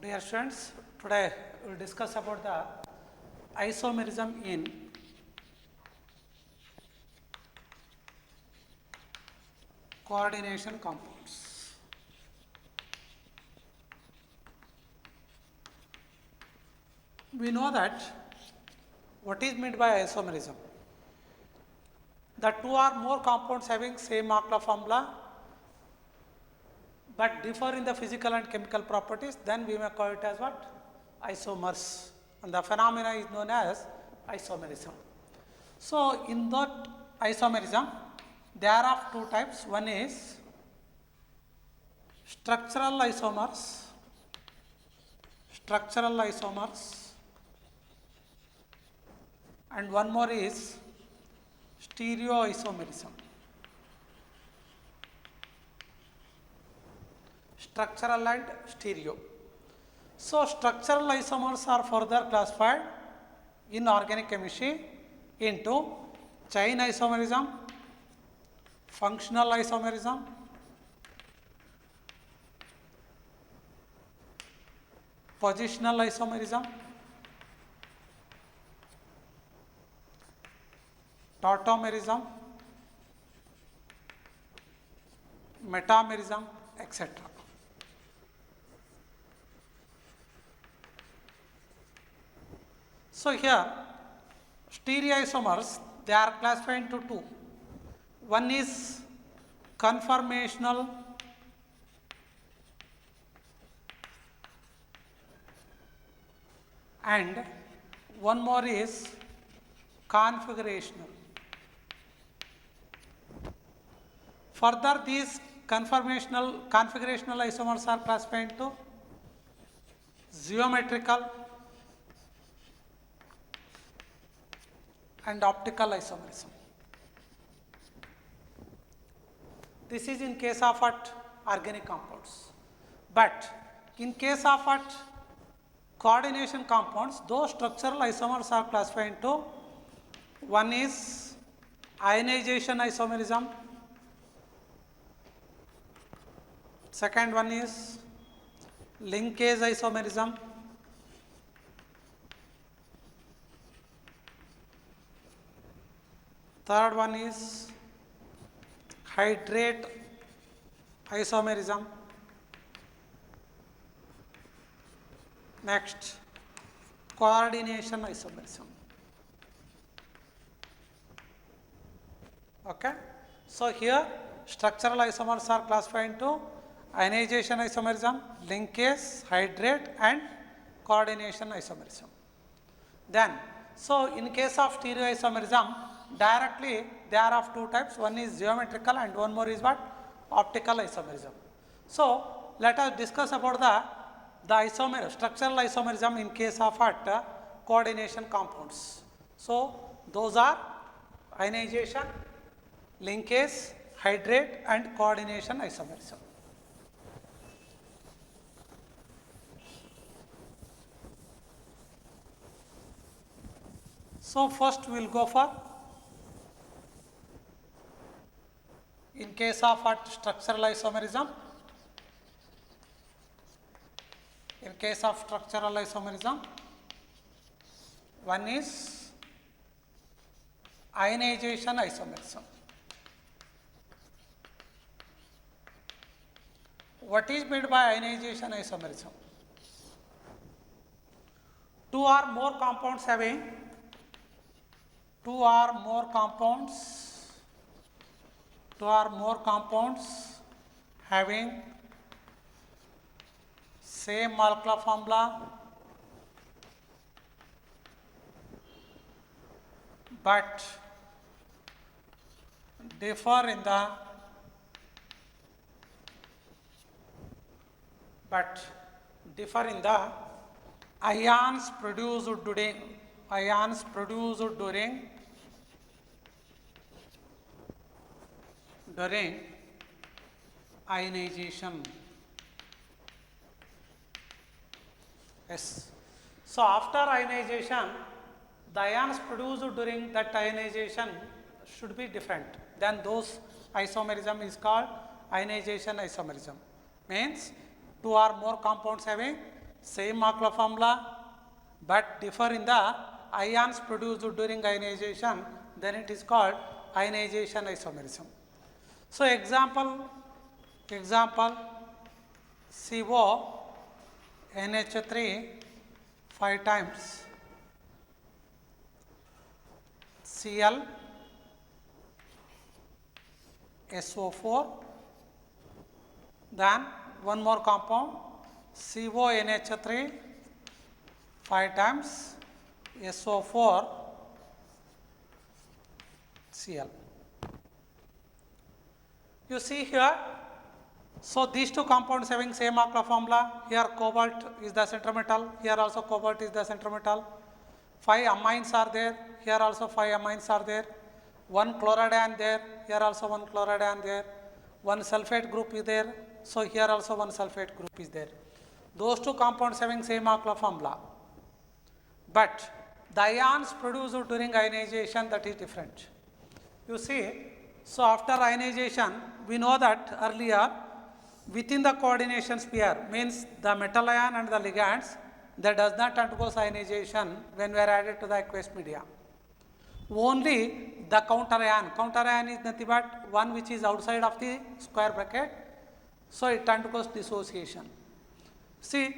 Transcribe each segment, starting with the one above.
Dear students, today we will discuss about the isomerism in coordination compounds. We know that what is meant by isomerism. The two or more compounds having same molecular formula but differ in the physical and chemical properties, then we may call it as what? Isomers. And the phenomena is known as isomerism. So, in that isomerism, there are of two types. One is structural isomers, and one more is stereoisomerism. Structural and stereo. So, structural isomers are further classified in organic chemistry into chain isomerism, functional isomerism, positional isomerism, tautomerism, metamerism, etc. So, here stereoisomers, they are classified into two. One is conformational and one more is configurational. Further, these configurational isomers are classified into geometrical and optical isomerism. This is in case of what? Organic compounds. But in case of what? Coordination compounds, those structural isomers are classified into one is ionization isomerism, second one is linkage isomerism, third one is hydrate isomerism, next coordination isomerism. Okay. So, here structural isomers are classified into ionization isomerism, linkage, hydrate and coordination isomerism. Then, so in case of stereoisomerism, directly they are of two types. One is geometrical and one more is what? Optical isomerism. So, let us discuss about the structural isomerism in case of what? Coordination compounds. So, those are ionization, linkage, hydrate and coordination isomerism. So, first we will go for in case of what? Structural isomerism. In case of structural isomerism, one is ionization isomerism. What is meant by ionization isomerism? Two or more compounds having same molecular formula but differ in the ions produced during ionization. Yes. So, after ionization, the ions produced during that ionization should be different. Then those isomerism is called ionization isomerism. Means two or more compounds having same Markov formula but differ in the ions produced during ionization, then it is called ionization isomerism. So example CO NH3 5 times Cl SO4, then one more compound CONH3 5 times SO4 Cl. You see here, so these two compounds having same Markov formula, here cobalt is the center metal, here also cobalt is the center metal, 5 amines are there, here also 5 amines are there, one chloride there, here also one chloride there, one sulfate group is there, so here also one sulfate group is there. Those two compounds having same Markov formula, but the ions produced during ionization, that is different. You see, so after ionization, we know that earlier within the coordination sphere, means the metal ion and the ligands, that does not undergo ionization when we are added to the aqueous media. Only the counter ion is nothing but one which is outside of the square bracket, so it undergoes dissociation. See,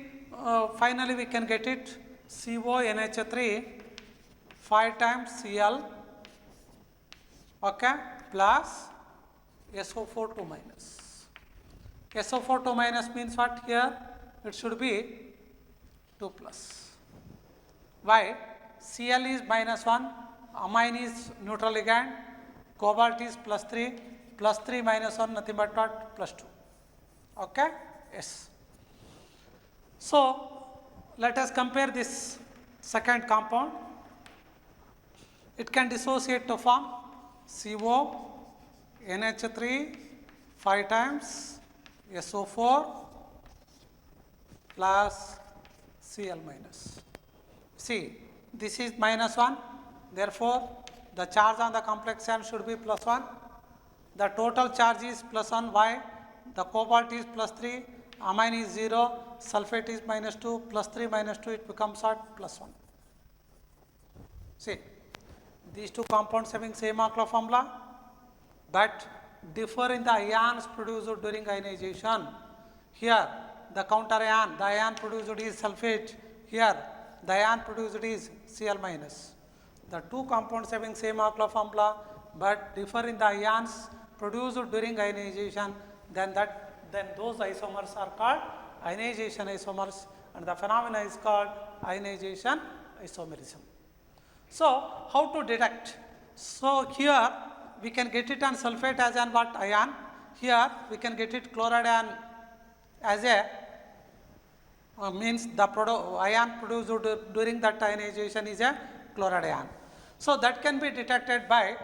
finally we can get it CONH3 5 times Cl, okay, plus SO4 2 minus. SO4 2 minus means what here? It should be 2 plus. Why? Cl is minus 1, amine is neutral ligand, cobalt is plus 3 minus 1 nothing but what? Plus 2. Okay? Yes. So, let us compare this second compound. It can dissociate to form CO NH3 5 times SO4 plus Cl minus. See, this is minus 1, therefore the charge on the complex ion should be plus 1. The total charge is plus 1. Why? The cobalt is plus 3, amine is 0, sulfate is minus 2, plus 3 minus 2, it becomes what? Plus 1. See, these two compounds having same Markov formula, but differ in the ions produced during ionization. Here, the counter ion, the ion produced is sulfate. Here, the ion produced is Cl minus. The two compounds having same Markov formula, but differ in the ions produced during ionization, then those isomers are called ionization isomers, and the phenomena is called ionization isomerism. So, how to detect? So, here we can get it on sulfate as an what? Ion. Here we can get it chloride ion as a means the ion produced during that ionization is a chloride ion. So, that can be detected by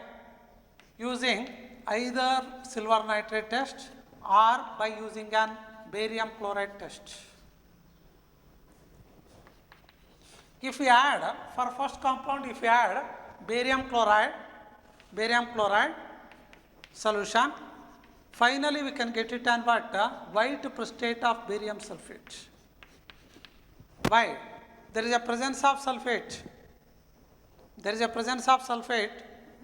using either silver nitrate test or by using an barium chloride test. If we add, for first compound, if we add barium chloride solution, finally we can get it on what? White precipitate of barium sulfate. Why? There is a presence of sulfate.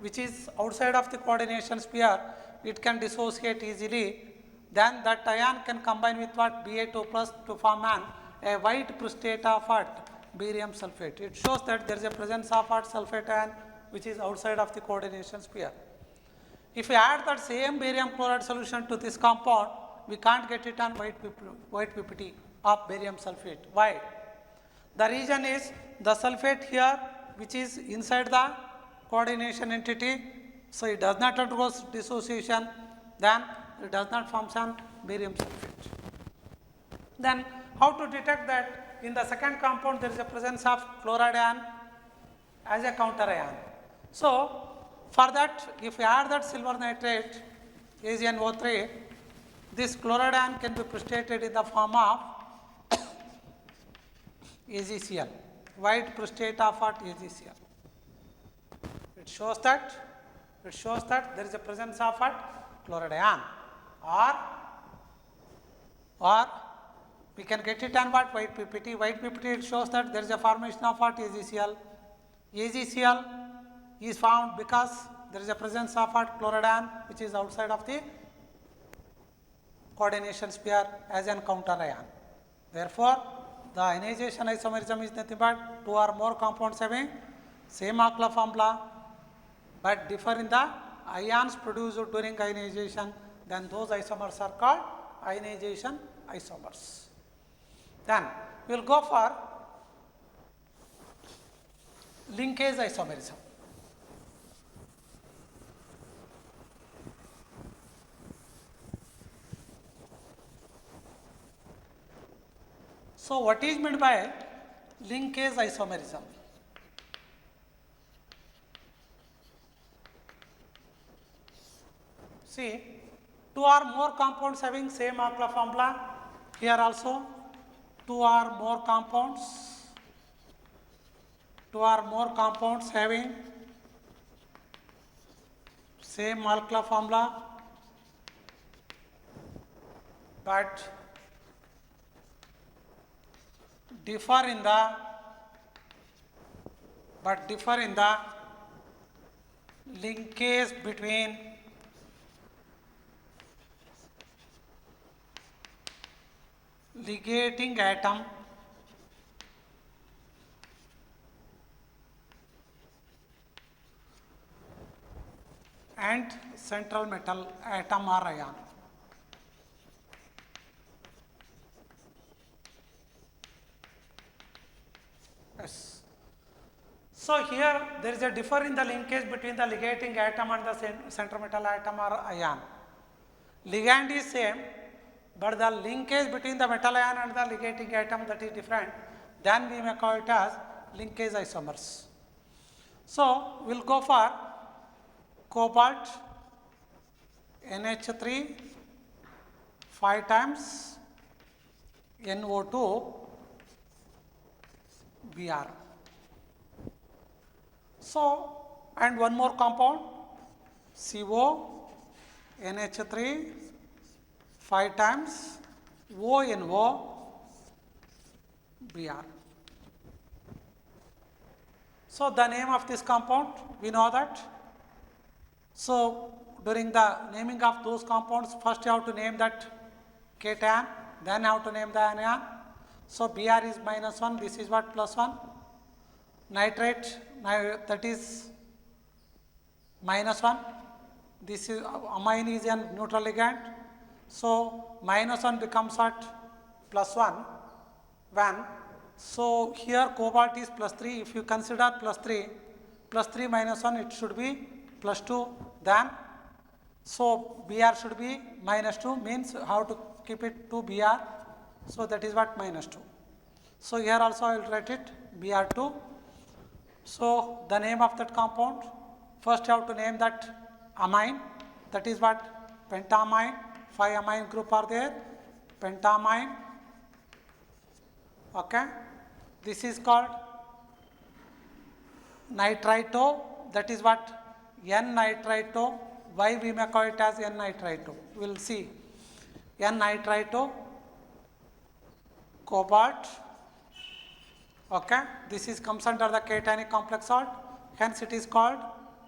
Which is outside of the coordination sphere. It can dissociate easily. Then that ion can combine with what? Ba2 plus to form a white precipitate of what? Barium sulfate. It shows that there is a presence of what? Sulfate ion which is outside of the coordination sphere. If we add that same barium chloride solution to this compound, we can't get it on white PPT of barium sulfate. Why? The reason is the sulfate here which is inside the coordination entity, so it does not undergo dissociation, then it does not form some barium sulfate. Then how to detect that? In the second compound there is a presence of chloride ion as a counter ion. So, for that, if we add that silver nitrate AgNO3, this chloride ion can be precipitated in the form of AgCl, white precipitate of what? AgCl. It shows that there is a presence of what? Chloride ion, or We can get it on what? White PPT. White PPT, it shows that there is a formation of what? AgCl. AgCl is found because there is a presence of what? Chlorodan, which is outside of the coordination sphere as an counter ion. Therefore, the ionization isomerism is nothing but two or more compounds having same alkyl formula but differ in the ions produced during ionization, then those isomers are called ionization isomers. Then we will go for linkage isomerism. So, what is meant by linkage isomerism? See, two or more compounds having same alkyl formula. Here also, two or more compounds having same alkyl formula, but differ in the linkage between ligating atom and central metal atom or ion. Yes. So here there is a differ in the linkage between the ligating atom and the central metal atom or ion. Ligand is same, but the linkage between the metal ion and the ligating atom, that is different, then we may call it as linkage isomers. So we will go for cobalt NH3 5 times NO2 Br. So, and one more compound CO NH3 5 times ONO Br. So, the name of this compound, we know that. So, during the naming of those compounds, first you have to name that cation, then you have to name the anion. So, Br is -1, this is what? +1. Nitrate, that is -1. This is amine is a neutral ligand. So, -1 becomes what? +1. When? So, here cobalt is +3. If you consider +3 -1, it should be +2. Then, so Br should be -2, means how to keep it to Br. So, that is what? -2. So, here also I will write it Br2. So, the name of that compound, first you have to name that amine, that is what? Pentamine, 5 amine group are there, pentamine, okay. This is called nitrito, that is what? N-nitrito. Why we may call it as N-nitrito? We will see. N-nitrito, cobalt, okay. This is comes under the cationic complex salt, hence it is called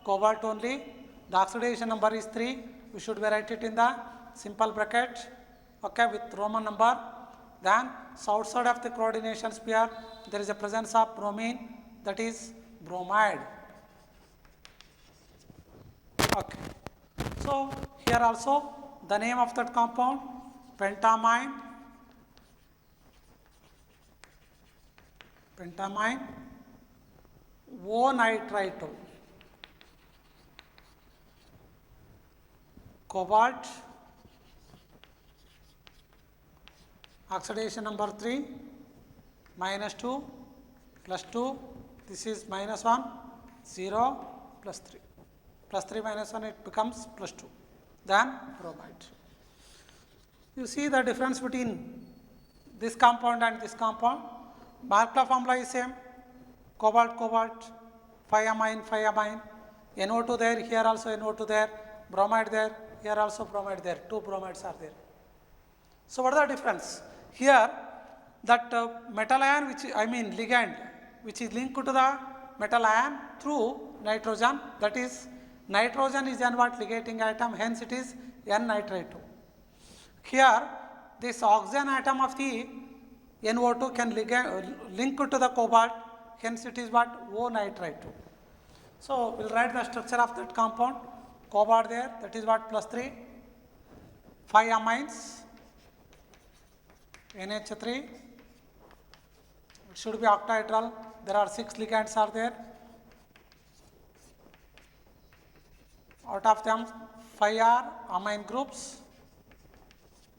cobalt only. The oxidation number is 3. We should write it in the simple bracket, okay, with Roman number. Then, so outside of the coordination sphere, there is a presence of bromine, that is bromide. Okay. So, here also the name of that compound, pentamine, O-nitrito, cobalt, oxidation number 3, -2, +2, this is -1, 0, +3. +3 -1, it becomes +2. Then bromide. You see the difference between this compound and this compound. Alkyl formula is same, cobalt, 5 amine, NO2 there, here also NO2 there, bromide there, here also bromide there, 2 bromides are there. So, what is the difference? Here that metal ion which ligand which is linked to the metal ion through nitrogen, that is nitrogen is an what ligating atom, hence it is N-nitrate. Here this oxygen atom of the NO2 can link to the cobalt, hence it is what O-nitrate. So we will write the structure of that compound. Cobalt there, that is what +3, 5 amines, NH3, it should be octahedral, there are 6 ligands are there, out of them 5 are amine groups,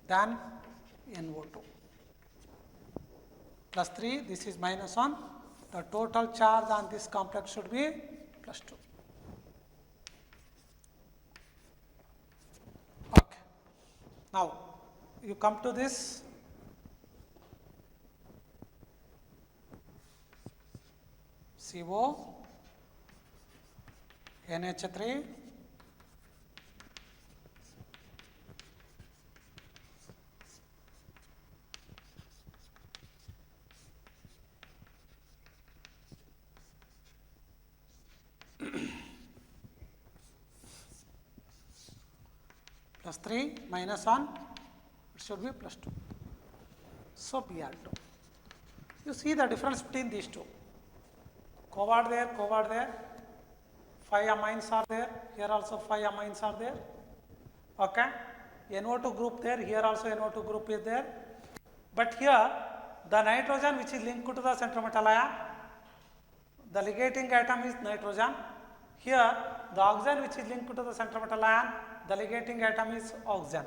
then NO2, +3, this is -1, the total charge on this complex should be +2. Okay. Now you come to this CO, NH3, +3 -1, it should be +2. So Br2. You see the difference between these two. Cobalt there, 5 amines are there, here also 5 amines are there. Okay. NO2 group there, here also NO2 group is there. But here the nitrogen which is linked to the central metal ion, the ligating atom is nitrogen. Here the oxygen which is linked to the central metal ion, the ligating atom is oxygen.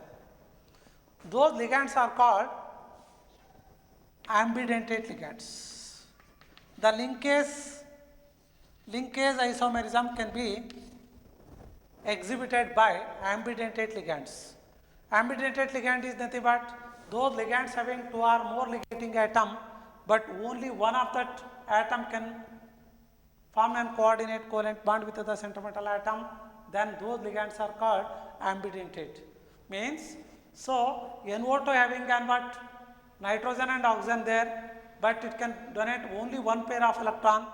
Those ligands are called ambidentate ligands. The linkage isomerism can be exhibited by ambidentate ligands. Ambidentate ligand is nothing but those ligands having 2 or more ligating atom, but only one of that atom can form and coordinate covalent bond with the central metal atom, then those ligands are called ambidentate. Means, so NO2 having an what nitrogen and oxygen there, but it can donate only one pair of electron.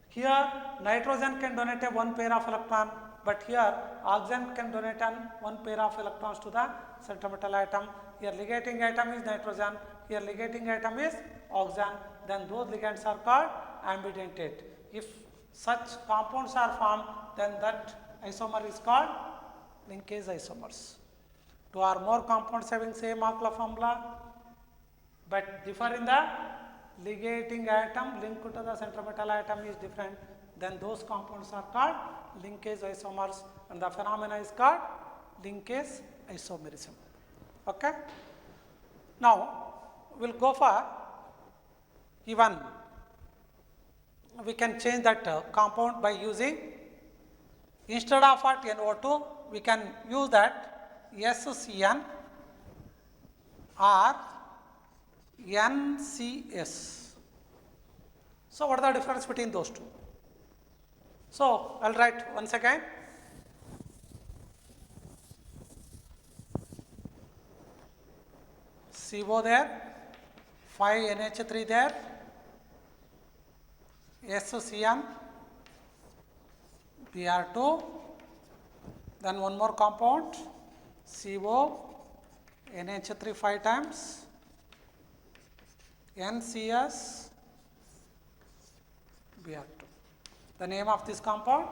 Here nitrogen can donate a one pair of electron, but here oxygen can donate one pair of electrons to the central metal atom. Here ligating atom is nitrogen, here ligating atom is oxygen, then those ligands are called ambidentate. If such compounds are formed, then that isomer is called linkage isomers. 2 or more compounds having same molecular formula, but differ in the ligating atom linked to the central metal atom is different, then those compounds are called linkage isomers, and the phenomena is called linkage isomerism. Okay. Now we will go for even we can change that compound by using, instead of what NO2 we can use that SCN or NCS. So what is the difference between those two? So I will write once again. CO there, 5 NH3 there, SCN, Br2, then one more compound, CO, NH3 5 times, NCS, Br2. The name of this compound.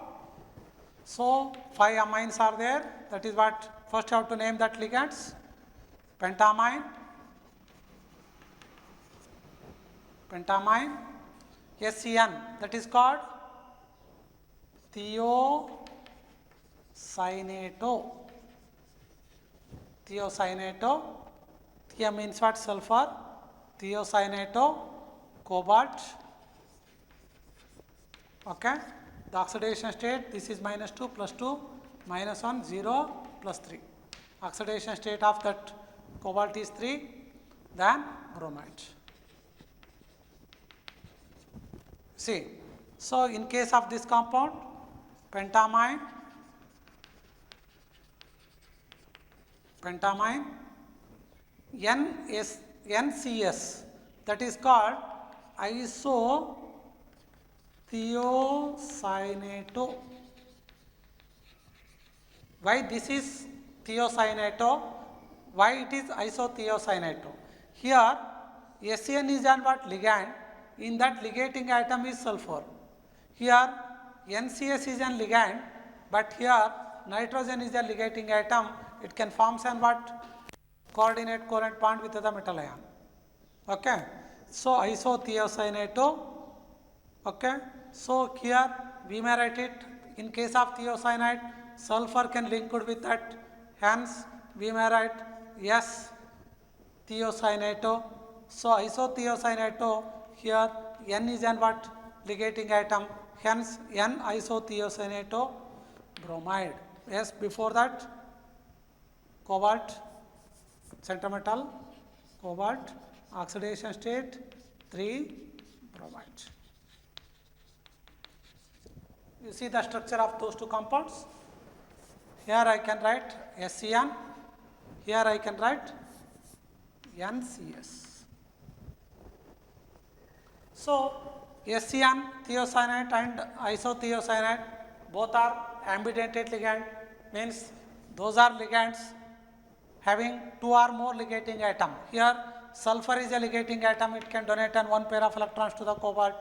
So 5 amines are there, that is what first you have to name that ligands. Pentamine, SCN, that is called thiocyanate. Thia means what? Sulfur. Thiocyanate, cobalt. Okay. The oxidation state, this is -2 +2 -1 0 +3. Oxidation state of that cobalt is 3, then bromide. See, so in case of this compound, pentamine, NCS, that is called isothiocyanate. Why this is thiocyanate? Why it is isothiocyanate? Here SN is an what ligand? In that ligating atom is sulfur. Here NCS is an ligand, but here nitrogen is a ligating atom. It can form an what? Coordinate covalent bond with the metal ion. Okay. So isothiocyanate. Okay. So here we may write it in case of thiocyanate, sulfur can link with that. Hence we may write S thiocyanate. So isothiocyanate, here N is an what? Ligating atom. Hence N isothiocyanate bromide. Yes, before that cobalt, center metal, cobalt, oxidation state 3 bromide. You see the structure of those two compounds. Here I can write SCN, here I can write NCS. So SCN, thiocyanate and isothiocyanate both are ambidentate ligand, means those are ligands having 2 or more ligating atom. Here sulfur is a ligating atom, it can donate an 1 pair of electrons to the cobalt.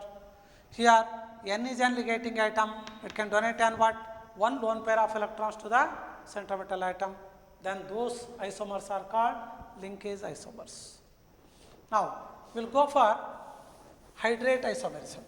Here N is an ligating atom, it can donate an what? 1 lone pair of electrons to the center metal atom. Then those isomers are called linkage isomers. Now we will go for hydrate isomerism.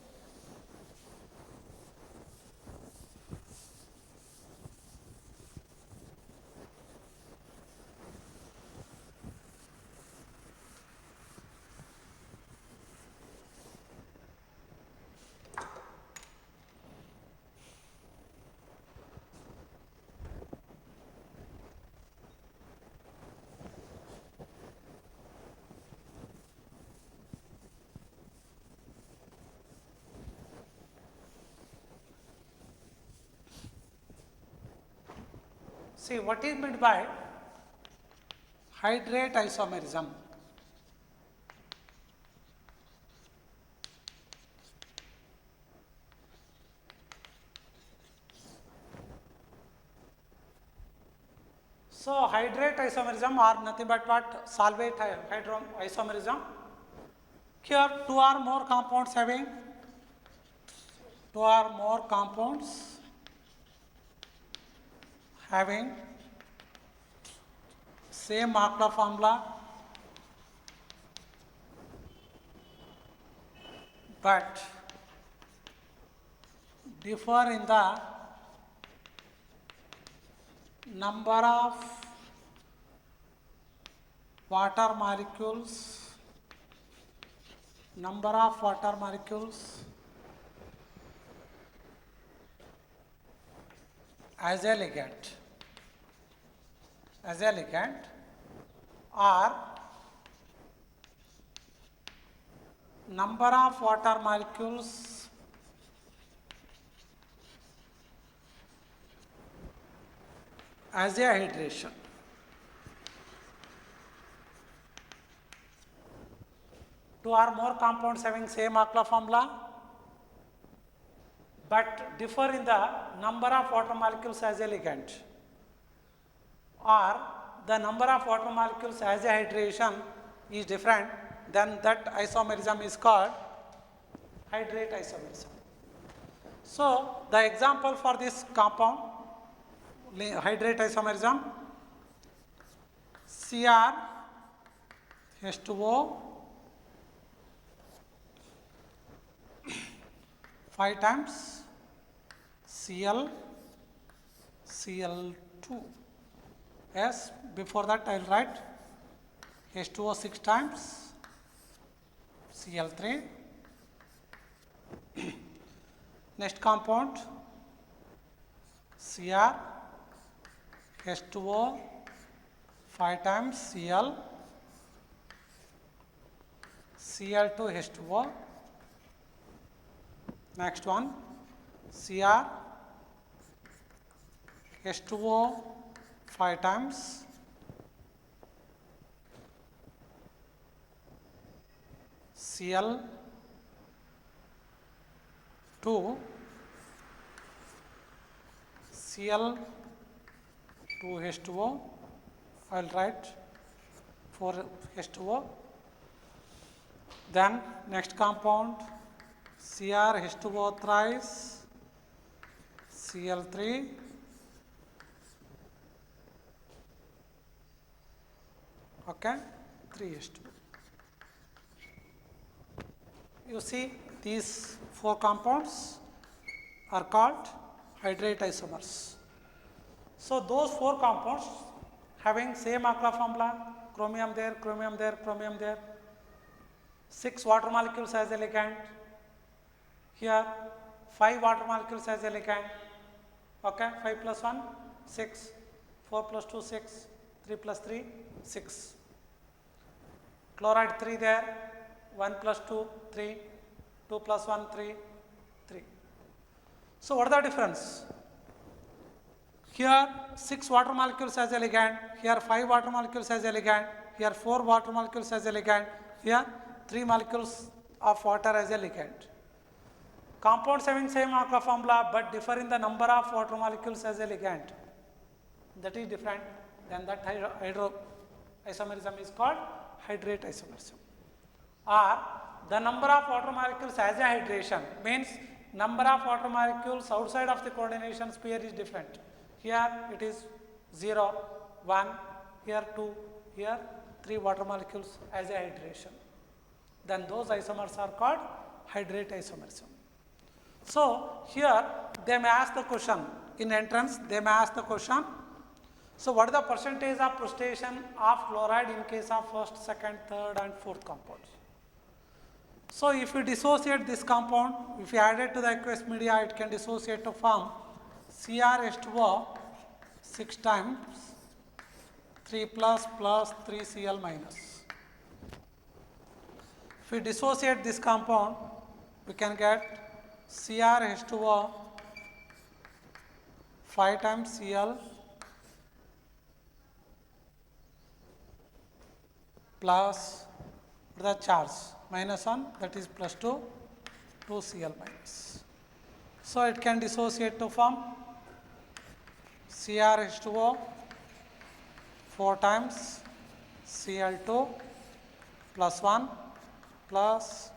See what is meant by hydrate isomerism. So hydrate isomerism are nothing but what? Solvate isomerism. Here 2 or more compounds having same Markov formula but differ in the number of water molecules as a ligand or number of water molecules as a hydration. Two or more compounds having same Markov formula but differ in the number of water molecules as a ligand, or the number of water molecules as a hydration is different, then that isomerism is called hydrate isomerism. So the example for this compound hydrate isomerism, Cr H2O 5 times Cl Cl2. Yes, before that I will write H2O 6 times Cl3. Next compound Cr H2O 5 times Cl Cl2 H2O. Next one Cr H2O 5 times Cl 2 Cl 2 H2O. I will write 4 H2O. Then next compound Cr H2O thrice Cl3 okay 3H2. You see these 4 compounds are called hydrate isomers. So those 4 compounds having same alkyl formula, chromium there, chromium there, chromium there, 6 water molecules as a ligand, here 5 water molecules as a ligand, okay, 5 plus 1, 6, 4 plus 2, 6, 3 plus 3, 6. Chloride 3 there, 1 plus 2, 3, 2 plus 1, 3, 3. So what is the difference? Here 6 water molecules as a ligand, here 5 water molecules as a ligand, here 4 water molecules as a ligand, here 3 molecules of water as a ligand. Compounds having same alkyl formula but differ in the number of water molecules as a ligand. That is different, then that hydro isomerism is called hydrate isomerism. Or the number of water molecules as a hydration means number of water molecules outside of the coordination sphere is different. Here it is 0, 1, here 2, here 3 water molecules as a hydration. Then those isomers are called hydrate isomerism. So here they may ask the question, in entrance they may ask the question, so what is the percentage of precipitation of chloride in case of first, second, third and fourth compounds? So if you dissociate this compound, if you add it to the aqueous media, it can dissociate to form CrH2O 6 times 3 plus plus 3Cl minus. If we dissociate this compound, we can get CrH2O 5 times Cl plus the charge minus 1, that is plus 2, 2Cl minus. So it can dissociate to form CrH2O 4 times Cl2 plus 1 plus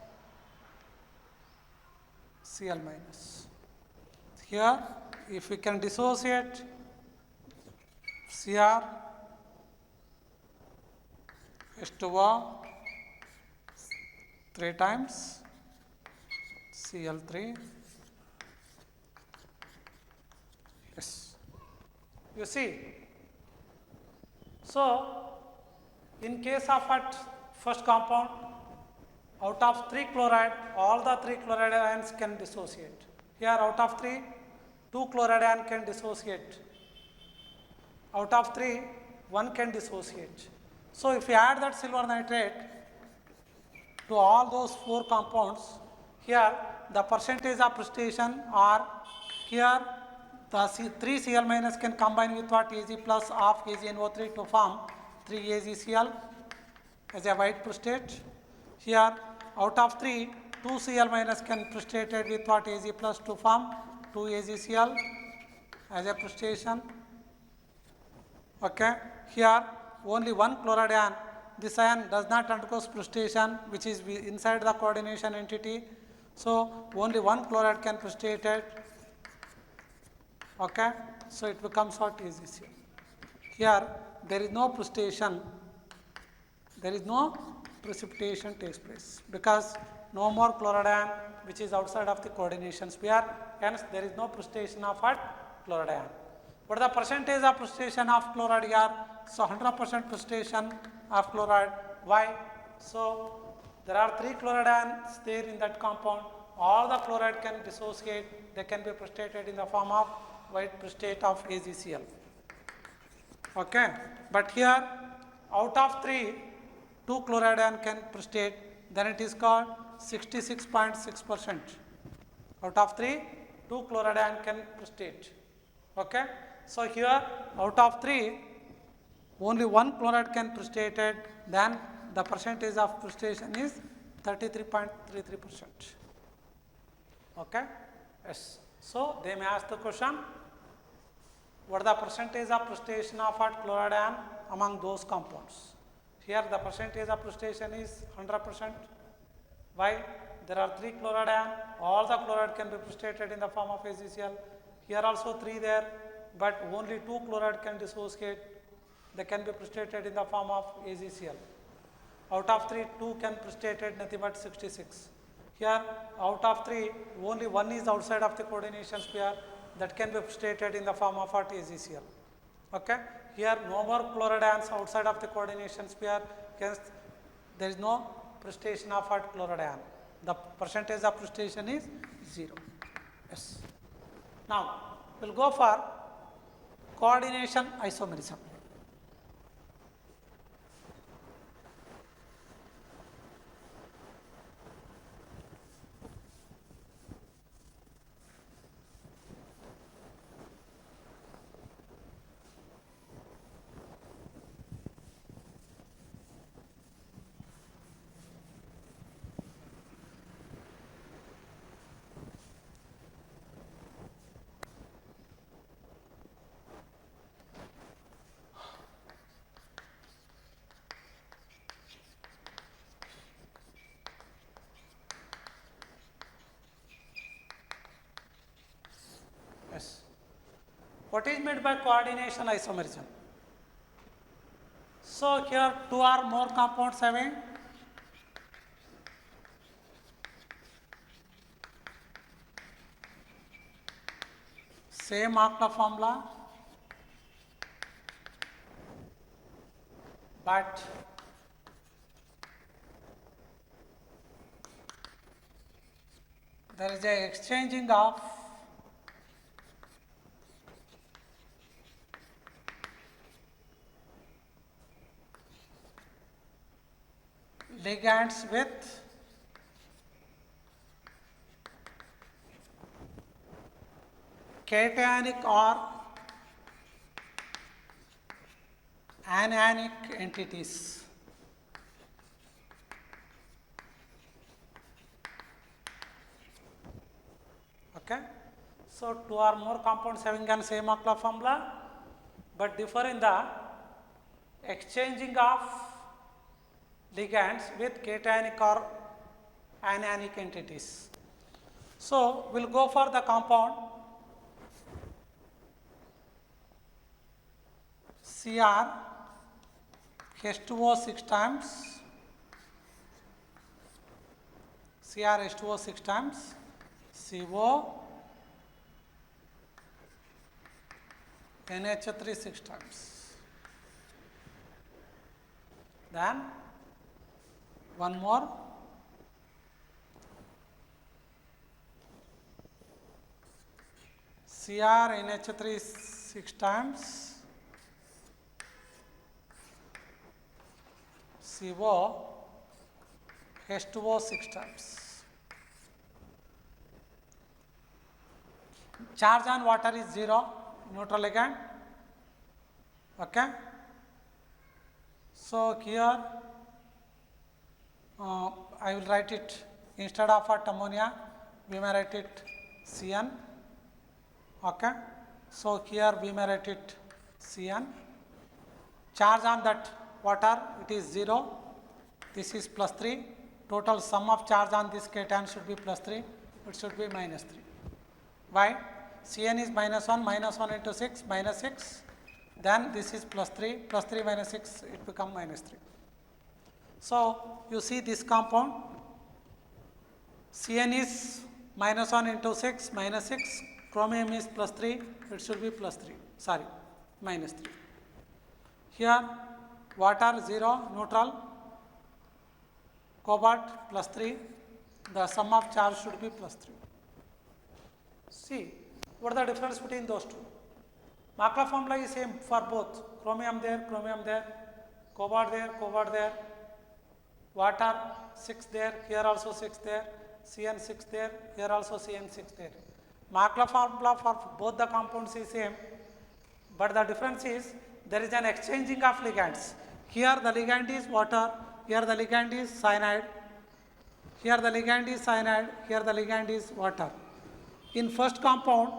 Cl minus. Here if we can dissociate CrH2O 3 times Cl3. Yes. You see. So in case of what first compound, out of 3 chloride, all the 3 chloride ions can dissociate. Here out of 3, 2 chloride ion can dissociate. Out of 3, 1 can dissociate. So if you add that silver nitrate to all those 4 compounds, here the percentage of precipitation are, here the 3Cl minus can combine with what Ag plus of AgNO3 to form 3AgCl as a white precipitate. Here out of 3, 2Cl minus can precipitated with what Ag plus to form 2AgCl as a precipitation. Okay. Here only 1 chloride ion, this ion does not undergo precipitation, which is inside the coordination entity. So only 1 chloride can precipitate. Okay. So it becomes what AgCl. Here there is no precipitation, there is no precipitation takes place because no more chloride ion which is outside of the coordination sphere, hence there is no precipitation of what? Chloride ion. What is the percentage of precipitation of chloride here? So 100% precipitation of chloride. Why? So there are 3 chloride ions there in that compound. All the chloride can dissociate, they can be precipitated in the form of white precipitate of AgCl. Okay. But here out of 3, 2 chloride ion can precipitate, then it is called 66.6%. Out of 3, 2 chloride ion can precipitate. Okay. So here out of 3, only 1 chloride can precipitate, then the percentage of precipitation is 33.33%. Okay? Yes. So they may ask the question, what is the percentage of precipitation of what chloride ion among those compounds? Here the percentage of precipitation is 100%. Why? There are 3 chloride ion, all the chloride can be precipitated in the form of AgCl. Here also 3 there, but only 2 chloride can dissociate. They can be precipitated in the form of AgCl. Out of 3, 2 can precipitate nothing but 66. Here, out of 3, only 1 is outside of the coordination sphere that can be precipitated in the form of what AgCl. Okay? Here, no more chloride ions outside of the coordination sphere, hence there is no precipitation of what chloride ion. The percentage of precipitation is 0. Yes. Now, we will go for coordination isomerism. Yes. What is meant by coordination isomerism? So here 2 or more compounds having same Markov formula, but there is a exchanging of ligands with cationic or anionic entities. Okay? So 2 or more compounds having the same Markov formula, but differ in the exchanging of ligands with cationic or anionic entities. So we will go for the compound Cr H2O 6 times, Cr H2O 6 times, CO NH3 6 times. Then one more Cr NH3 6 times, CO H2O 6 times. Charge on water is 0, neutral ligand. Okay. So here I will write it, instead of what ammonia, we may write it Cn. Okay. So here we may write it Cn. Charge on that water, it is 0. This is plus 3. Total sum of charge on this cation should be plus 3. It should be minus 3. Why? Cn is minus 1 into 6, minus 6. Then this is plus 3 minus 6, it becomes minus 3. So you see this compound, Cn is minus 1 into 6, minus 6, chromium is plus 3, it should be plus 3, sorry, minus 3. Here water 0, neutral, cobalt plus 3, the sum of charge should be plus 3. See, what is the difference between those two? Markov formula is same for both, chromium there, cobalt there, water 6 there, here also 6 there, Cn 6 there, here also Cn 6 there. Markov formula for both the compounds is same, but the difference is there is an exchanging of ligands. Here the ligand is water, here the ligand is cyanide. Here the ligand is cyanide, here the ligand is water. In first compound,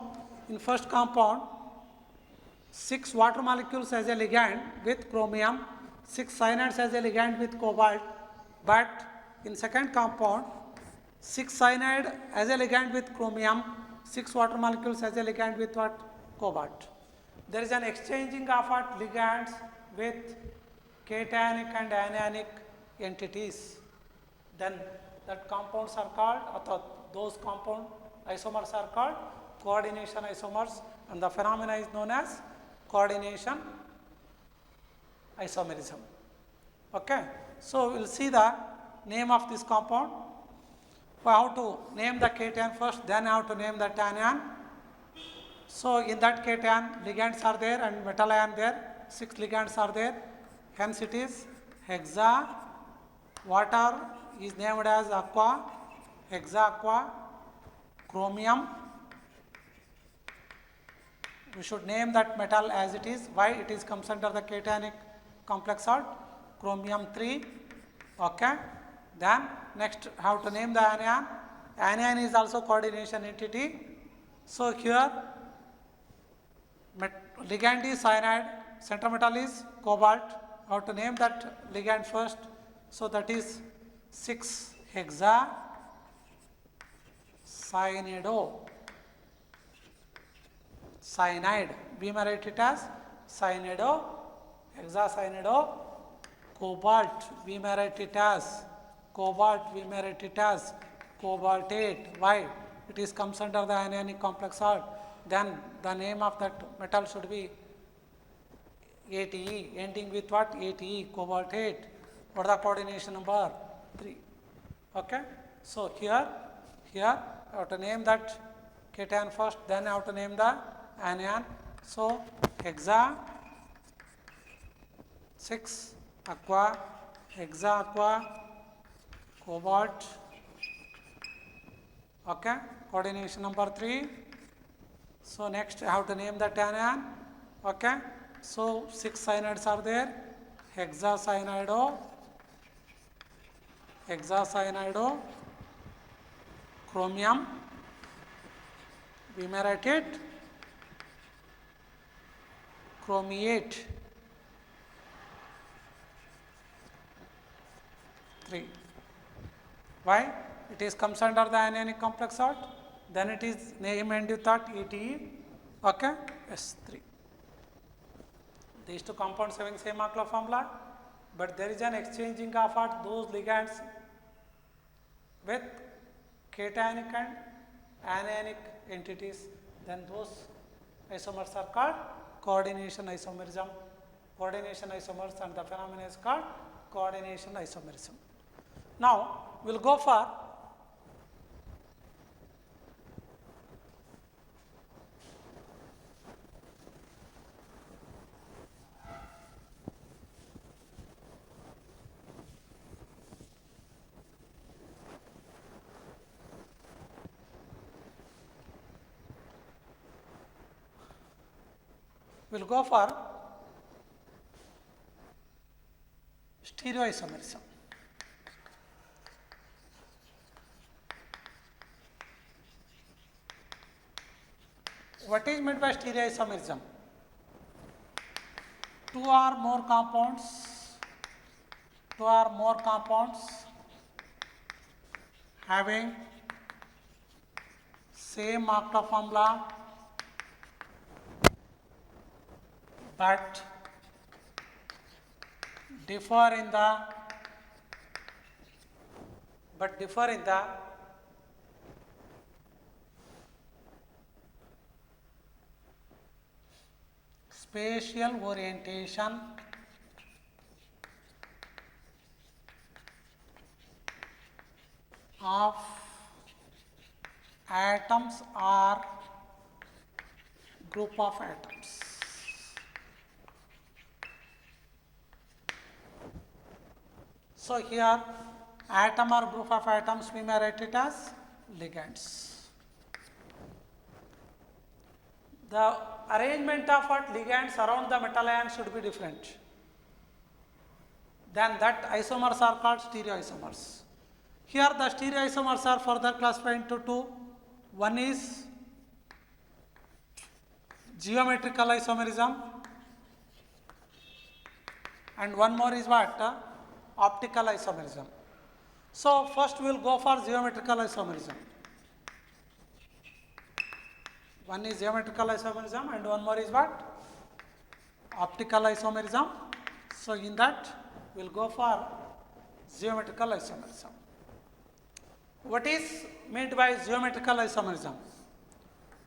6 water molecules as a ligand with chromium, 6 cyanides as a ligand with cobalt, but in second compound, 6 cyanide as a ligand with chromium, 6 water molecules as a ligand with what? Cobalt. There is an exchanging of what? Ligands with cationic and anionic entities. Then that compounds are called, or those compound isomers are called coordination isomers, and the phenomena is known as coordination isomerism. Okay. So we will see the name of this compound. How to name the cation first, then how to name the anion. So in that cation, ligands are there and metal ion there, 6 ligands are there, hence it is hexa. Water is named as aqua, hexa aqua. Chromium, we should name that metal as it is. Why? It is comes under the cationic complex salt, chromium 3. Okay. Then next, how to name the anion. Anion is also coordination entity. So here ligand is cyanide, center metal is cobalt. How to name that ligand first? So that is 6 hexa cyanido. Cyanide, we may write it as cyanido, hexacyanido. Cobalt, we may write it as cobalt, we may write it as cobaltate. Why? It is comes under the anionic complex salt. Then the name of that metal should be ATE, ending with what? ATE, cobaltate. What is the coordination number? 3. Okay. So here I have to name that cation first, then I have to name the anion. So hexa 6 aqua, hexa aqua, cobalt. Okay, coordination number 3. So next I have to name the anion. Okay, so 6 cyanides are there, hexacyanido, chromium, we may write it chromiate 3. Why? It is comes under the anionic complex salt, then it is named with that ETE. Okay, S3. These two compounds having same molecular formula, but there is an exchanging of what? Those ligands with cationic and anionic entities, then those isomers are called coordination isomerism. Coordination isomers, and the phenomenon is called coordination isomerism. Now we will go for stereoisomerism. What is meant by stereoisomerism? 2 or more compounds having same molecular formula but differ in the spatial orientation of atoms or group of atoms. So here atom or group of atoms, we may write it as ligands. The arrangement of what ligands around the metal ion should be different. Then that isomers are called stereoisomers. Here the stereoisomers are further classified into two. One is geometrical isomerism and one more is what? Optical isomerism. So first we will go for geometrical isomerism. One is geometrical isomerism and one more is what? Optical isomerism. So in that we will go for geometrical isomerism. What is meant by geometrical isomerism?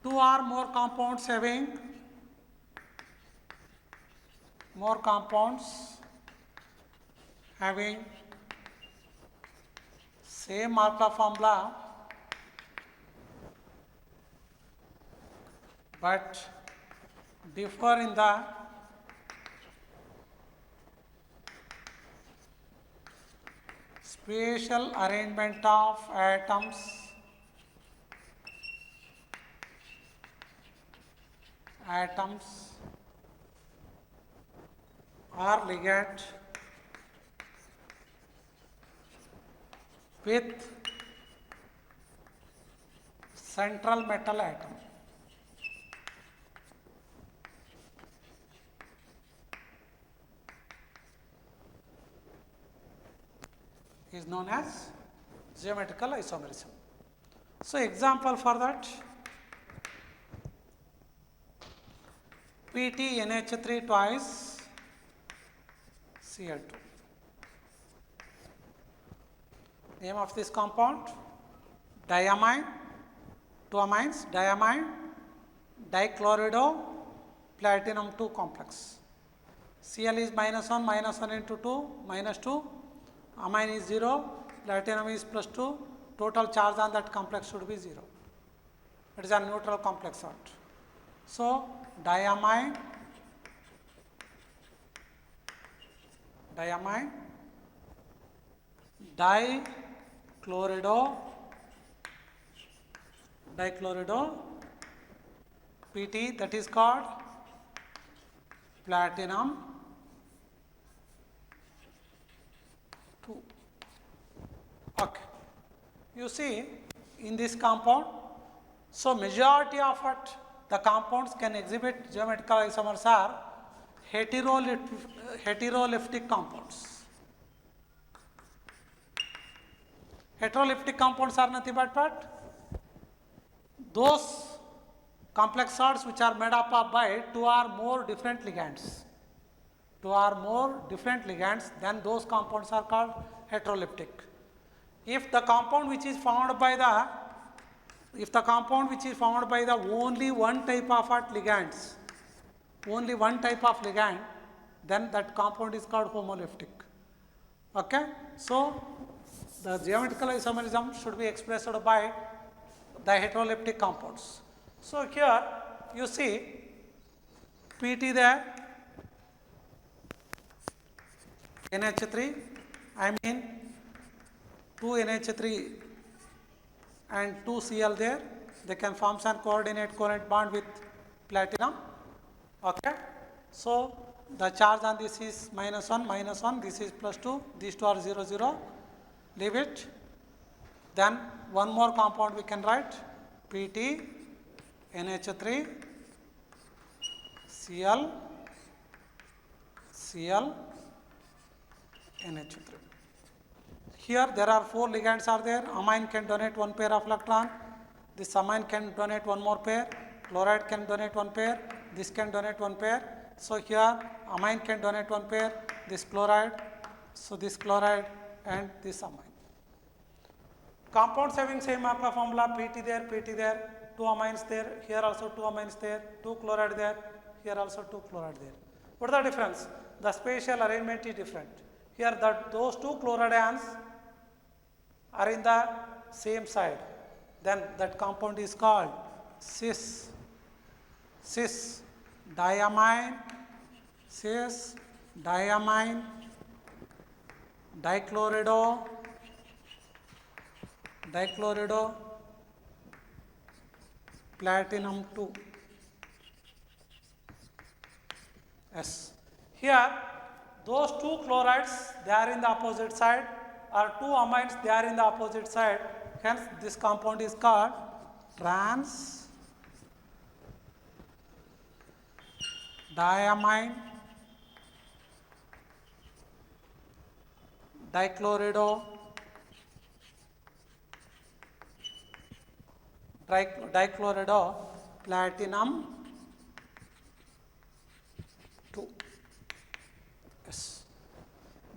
Two or more compounds having same molecular formula but differ in the spatial arrangement of atoms or ligand with central metal atom. Is known as geometrical isomerism. So example for that, PT NH3 twice Cl2. Name of this compound, diamine, two amines, diamine, dichlorido, platinum 2 complex. Cl is -1 into 2, -2, amine is 0, platinum is +2, total charge on that complex should be 0. It is a neutral complex salt. So diamine, dichlorido, PT, that is called platinum 2. Okay. You see in this compound, so majority of it, the compounds can exhibit geometrical isomers are heteroleptic compounds. Heteroleptic compounds are nothing but what? Those complex salts which are made up of by two or more different ligands. Then those compounds are called heteroleptic. If the compound which is formed by the only one type of ligands, then that compound is called homoleptic. Okay? So the geometrical isomerism should be expressed by the heteroleptic compounds. So here you see PT there, NH3, I mean 2 NH3 and 2 Cl there, they can form some covalent bond with platinum. Okay. So the charge on this is -1, this is +2, these two are 0, 0, leave it. Then one more compound we can write, PT, NH3, Cl, NH3. Here there are 4 ligands are there. Amine can donate 1 pair of electron. This amine can donate 1 more pair. Chloride can donate 1 pair. This can donate 1 pair. So here amine can donate 1 pair. This chloride. So this chloride and this amine. Compounds having same molecular formula, PT there, 2 amines there, here also 2 amines there, 2 chloride there, here also 2 chloride there. What is the difference? The spatial arrangement is different. Here those 2 chloride ions are in the same side. Then that compound is called cis diamine, dichlorido, platinum 2. Yes. Here those 2 chlorides, they are in the opposite side, or two amines, they are in the opposite side. Hence, this compound is called trans diamine dichlorido platinum 2. Yes.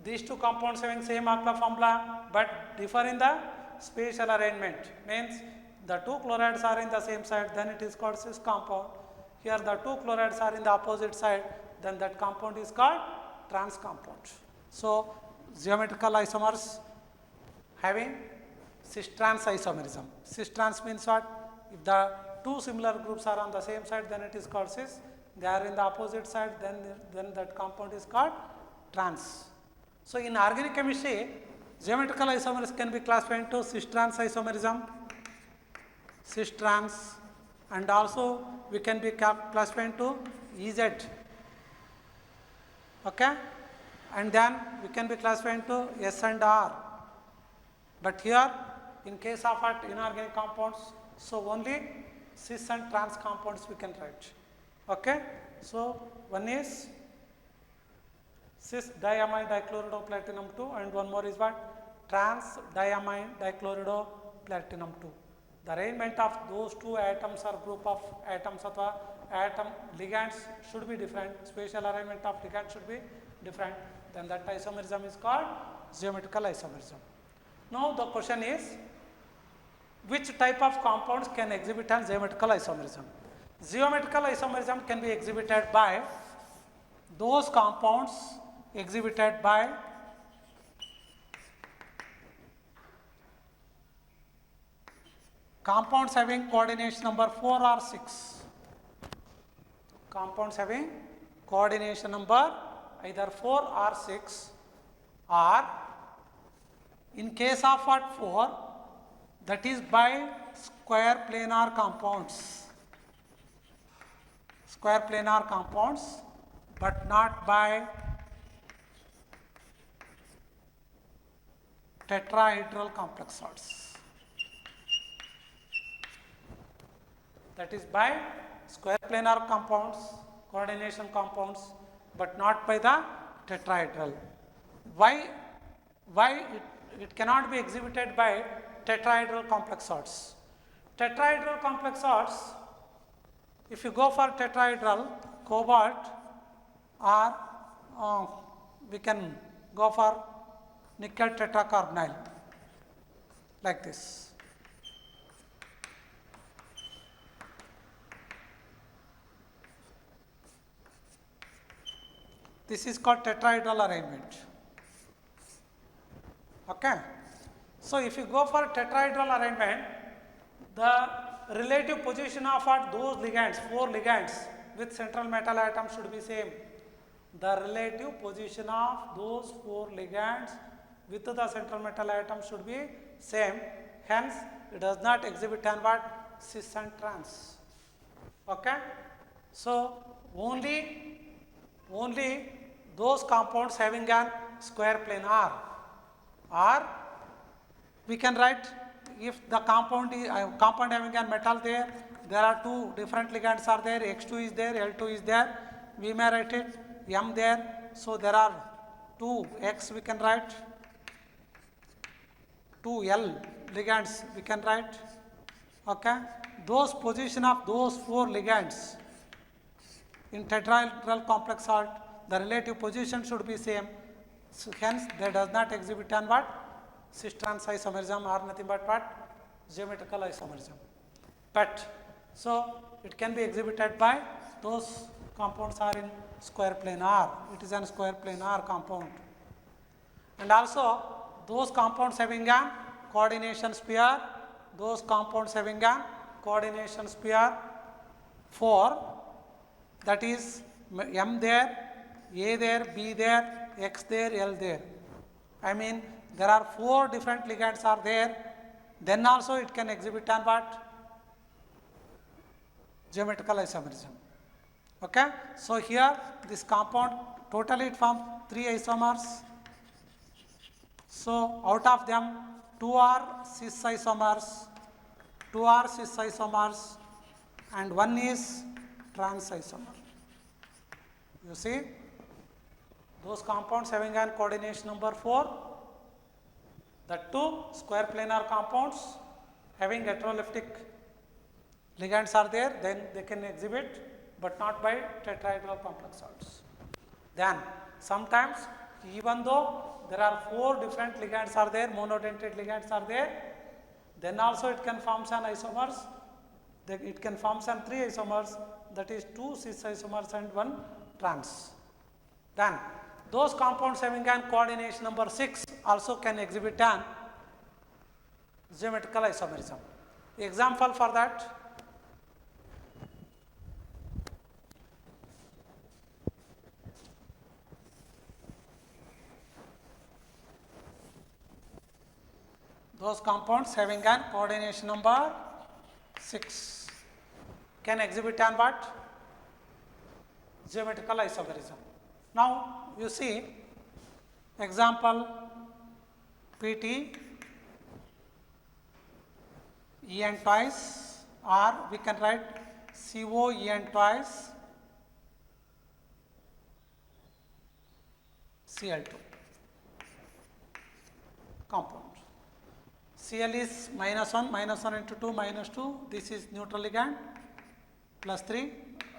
These two compounds having same alkyl formula but differ in the spatial arrangement. Means the two chlorides are in the same side, then it is called cis compound. Here the two chlorides are in the opposite side, then that compound is called trans compound. So geometrical isomers having cis-trans isomerism. Cis-trans means what? If the two similar groups are on the same side, then it is called cis. They are in the opposite side, then that compound is called trans. So in organic chemistry, geometrical isomers can be classified into cis-trans isomerism, cis-trans, and also we can be classified into EZ. Okay? And then we can be classified into S and R. But here, in case of inorganic compounds, so only cis and trans compounds we can write. Okay? So one is cis diamine dichlorido platinum 2 and one more is what? Trans diamine dichlorido platinum 2. The arrangement of those two atoms or group of atoms or atom ligands should be different. Spatial arrangement of ligands should be different. Then that isomerism is called geometrical isomerism. Now the question is, which type of compounds can exhibit an geometrical isomerism? Geometrical isomerism can be exhibited by those compounds exhibited by compounds having coordination number 4 or 6. Compounds having coordination number either 4 or 6, or in case of what 4, that is by square planar compounds. Square planar compounds, but not by tetrahedral complex salts. That is by square planar compounds, coordination compounds, but not by the tetrahedral. Why it cannot be exhibited by tetrahedral complex salts? Tetrahedral complex salts, if you go for tetrahedral, cobalt, or we can go for nickel tetracarbonyl, like this. This is called tetrahedral arrangement. Okay. So if you go for tetrahedral arrangement, the relative position of those ligands, 4 ligands with central metal atom should be same. The relative position of those 4 ligands with the central metal atom should be same. Hence, it does not exhibit an what? Cis and trans. Okay. So only those compounds having an square planar, or we can write, if the compound having a metal there are 2 different ligands are there, X2 is there, L2 is there, we may write it M there. So there are 2 X we can write, 2 L ligands we can write. Okay. Those position of those 4 ligands in tetrahedral complex salt, the relative position should be same. So hence, they does not exhibit an what? Cis-trans isomerism, or nothing but what? Geometrical isomerism. But so it can be exhibited by those compounds are in square planar. It is a square planar compound. And also those compounds having a coordination sphere, those compounds having a coordination sphere 4, that is M there, A there, B there, X there, L there. I mean, there are 4 different ligands are there, then also it can exhibit an what? Geometrical isomerism. Okay. So here this compound totally it forms 3 isomers, So out of them, two are cis isomers, and one is trans isomer. You see, those compounds having an coordination number 4, the two square planar compounds having heteroleptic ligands are there, then they can exhibit, but not by tetrahedral complex salts. Then sometimes, even though there are 4 different ligands are there, monodentate ligands are there, then also it can form an isomers. It can form some 3 isomers, that is 2 cis isomers and 1 trans. Then those compounds having an coordination number 6 also can exhibit an geometrical isomerism. Example for that, those compounds having an coordination number 6 can exhibit an what? Geometrical isomerism. Now you see example PT En twice, or we can write CO En twice Cl2 compound. Cl is -1 into 2 -2, this is neutral ligand, +3,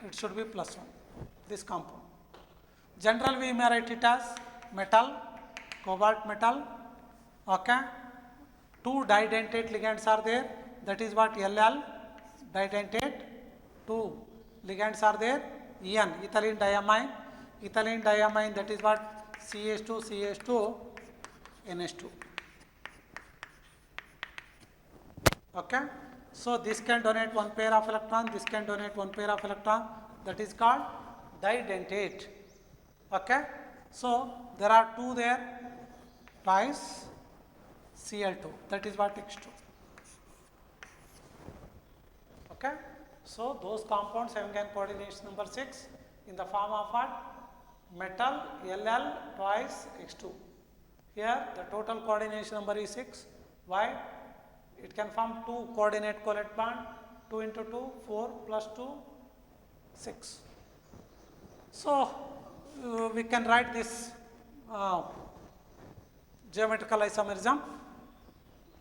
it should be +1, this compound. General we may write it as metal, cobalt metal, okay. 2 didentate ligands are there, that is what Ll, didentate, 2 ligands are there, En, ethylene diamine, that is what CH2, NH2. Okay. So this can donate 1 pair of electron, this can donate 1 pair of electron, that is called didentate. Okay. So there are 2 there, twice Cl2, that is what X2. Okay. So those compounds having an coordination number 6 in the form of what? Metal Ll twice X2. Here the total coordination number is 6. Why? It can form 2 coordinate covalent bond, 2 into 2, 4 plus 2, 6. So we can write this geometrical isomerism.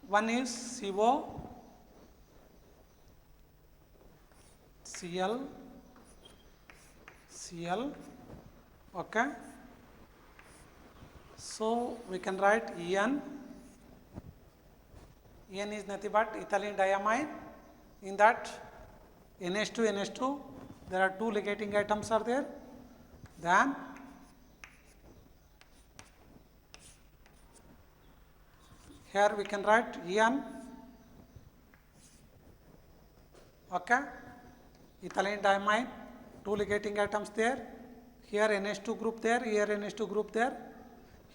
One is CO, Cl, okay. So we can write En. En is nothing but ethylene diamine. In that NH2, there are 2 ligating atoms are there. Then here we can write En, okay, ethylene diamine, 2 ligating atoms there. Here NH2 group there, here NH2 group there,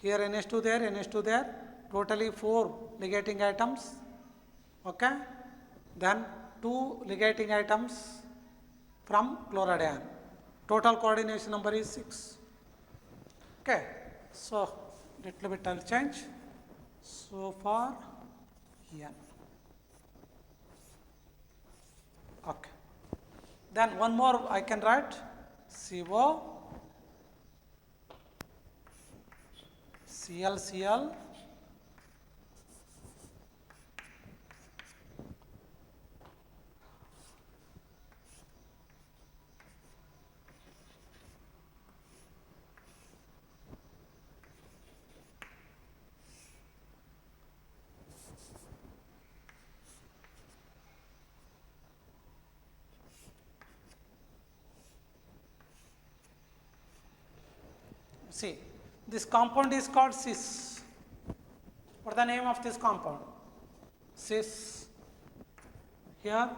here NH2 there, NH2 there. Totally 4 ligating atoms. Okay. Then 2 ligating atoms from chloride ion. Total coordination number is 6. Okay. So little bit I'll change. So for N. Okay. Then one more I can write CO, Cl, see, this compound is called cis. What is the name of this compound? Cis. Here,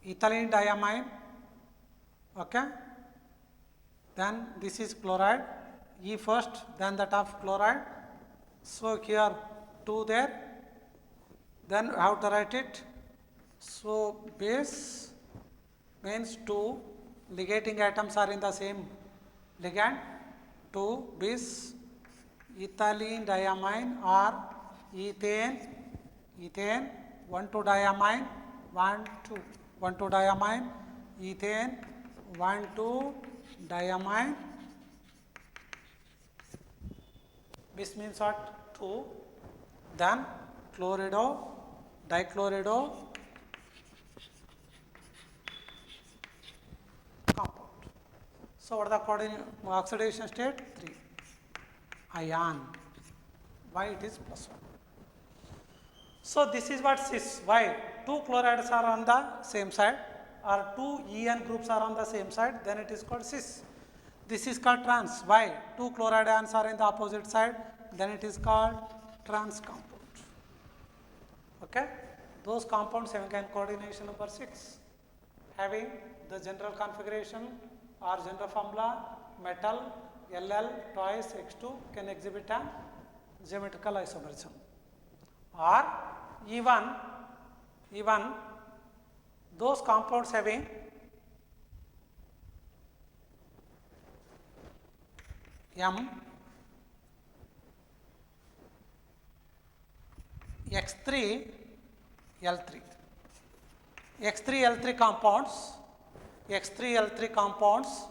ethylene diamine, okay. Then this is chloride, E first, then that of chloride. So here 2 there, then how to write it? So base means 2 ligating atoms are in the same ligand, 2 bis, ethylene diamine or ethane 1,2 diamine 1,2 diamine ethane 1,2 diamine. This means what? 2. Then chlorido, dichlorido compound. So what are the oxidation state? 3. Ion. Why it is +1? So this is what cis. Why? 2 chlorides are on the same side or 2 EN groups are on the same side, then it is called cis. This is called trans. Why? 2 chloride ions are in the opposite side, then it is called trans compound. Okay? Those compounds having coordination number 6, having the general configuration or general formula metal LL twice X2 can exhibit a geometrical isomerism, or even those compounds having M X3 L3 X3L3 compounds, X3L3 compounds,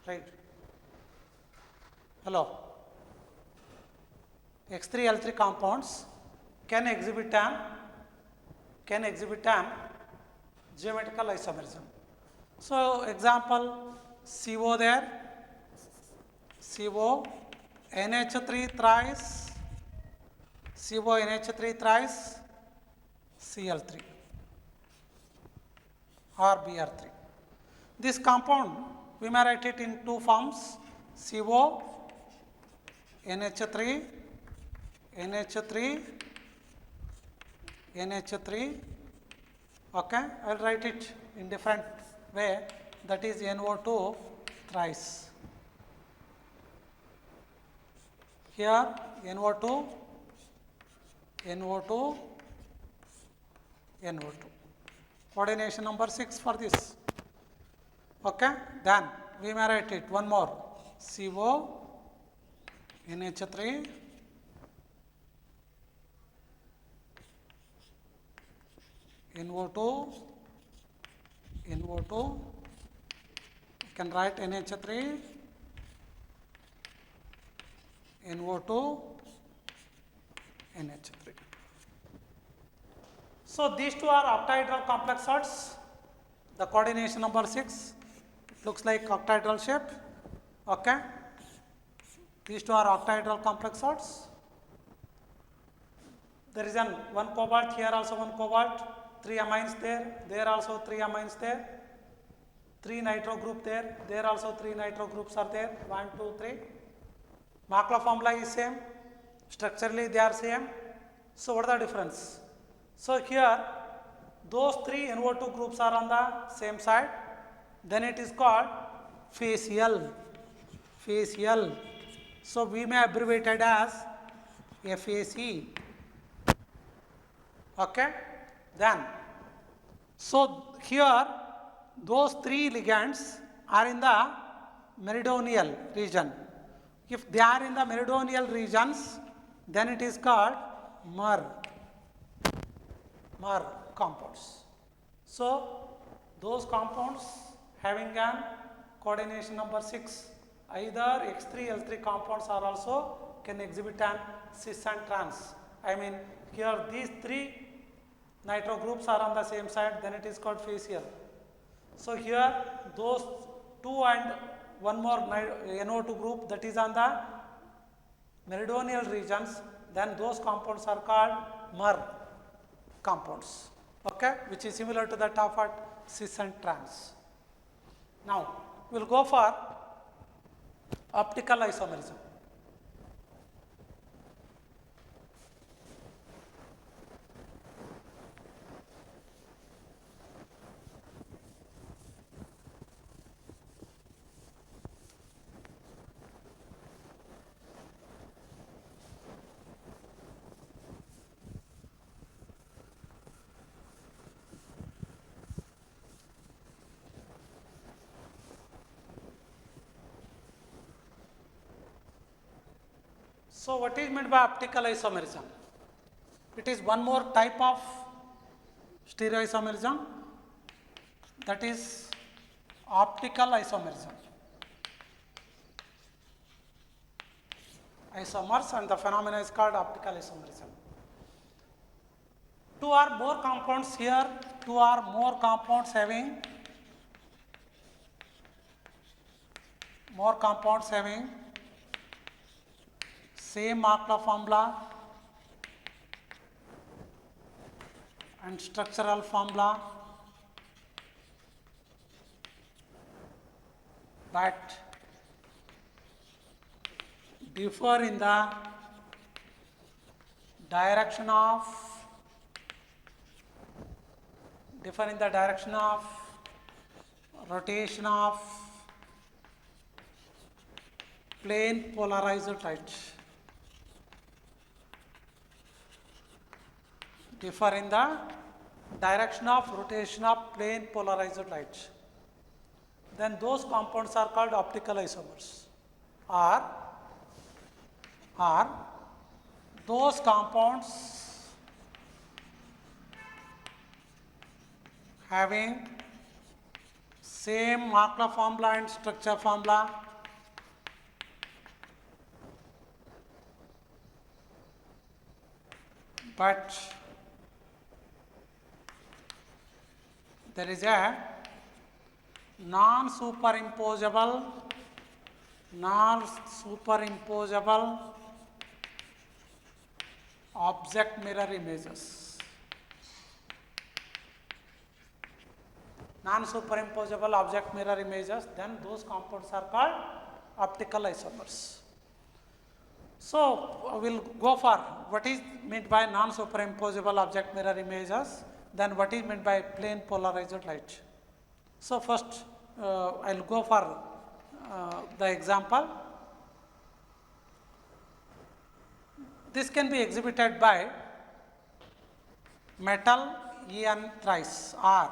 right? Hello. X3L3 compounds can exhibit an geometrical isomerism. So example, CO there, CO NH3 thrice, CO NH3 thrice, Cl3 or Br3. This compound we may write it in 2 forms, CO NH3 NH3, okay. I will write it in different way, that is NO2 thrice. Here NO2, coordination number 6 for this, okay. Then we may write it one more, CO NH3 NO2, you can write NH3 NO2 NH3. So these two are octahedral complex salts. The coordination number 6 looks like octahedral shape, okay. These two are octahedral complex salts. There is one cobalt, here also one cobalt, 3 amines there also 3 amines there, 3 nitro group there also 3 nitro groups are there, 1, 2, 3. Molecular formula is same, structurally they are same. So what is the difference? So here those 3 NO2 groups are on the same side, then it is called facial. So we may abbreviate it as FAC, okay. Then so here those 3 ligands are in the meridional region. If they are in the meridional regions, then it is called MER compounds. So those compounds having an coordination number 6, either X3L3 compounds are also can exhibit an cis and trans. I mean here these 3 nitro groups are on the same side, then it is called facial. So here those 2 and one more NO2 group that is on the meridional regions, then those compounds are called MER compounds, okay, which is similar to that of what cis and trans. Now we will go for optical isomerism. So what is meant by optical isomerism? It is one more type of stereoisomerism, that is optical isomerism. Isomers, and the phenomena is called optical isomerism. Two or more compounds here, two or more compounds having same Markov formula and structural formula, but differ in the direction of rotation of plane polarized light. Differ in the direction of rotation of plane polarized light. Then those compounds are called optical isomers. Or those compounds having same Markov formula and structure formula, but there is a non-superimposable object mirror images. Non-superimposable object mirror images, then those compounds are called optical isomers. So we will go for what is meant by non-superimposable object mirror images, then what is meant by plane polarized light. So first I will go for the example. This can be exhibited by metal En thrice or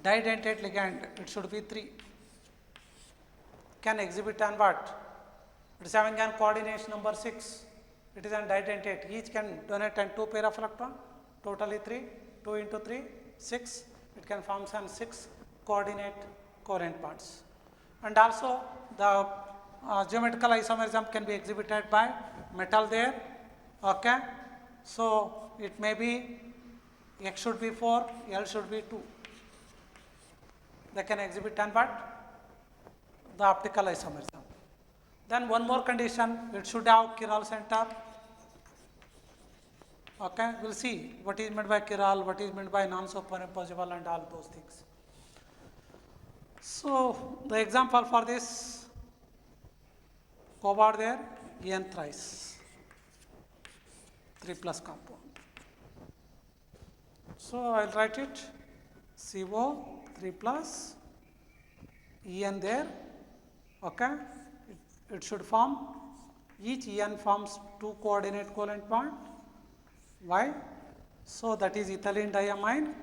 didentate ligand, it should be 3, can exhibit on what? It is having an coordination number 6, it is an didentate, each can donate an 2 pair of electron, totally 3, 2 into 3, 6, it can form some 6 coordinate covalent bonds. And also the geometrical isomerism can be exhibited by metal there, okay. So it may be X should be 4, L should be 2. They can exhibit on what? The optical isomerism. Then one more condition, it should have chiral center. Okay, we will see what is meant by chiral, what is meant by non-superimposable and all those things. So the example for this, cobalt there, En thrice, 3 plus compound. So I will write it CO 3 plus En there, okay. It should form, each En forms 2 coordinate covalent bond. Why? So that is ethylene diamine.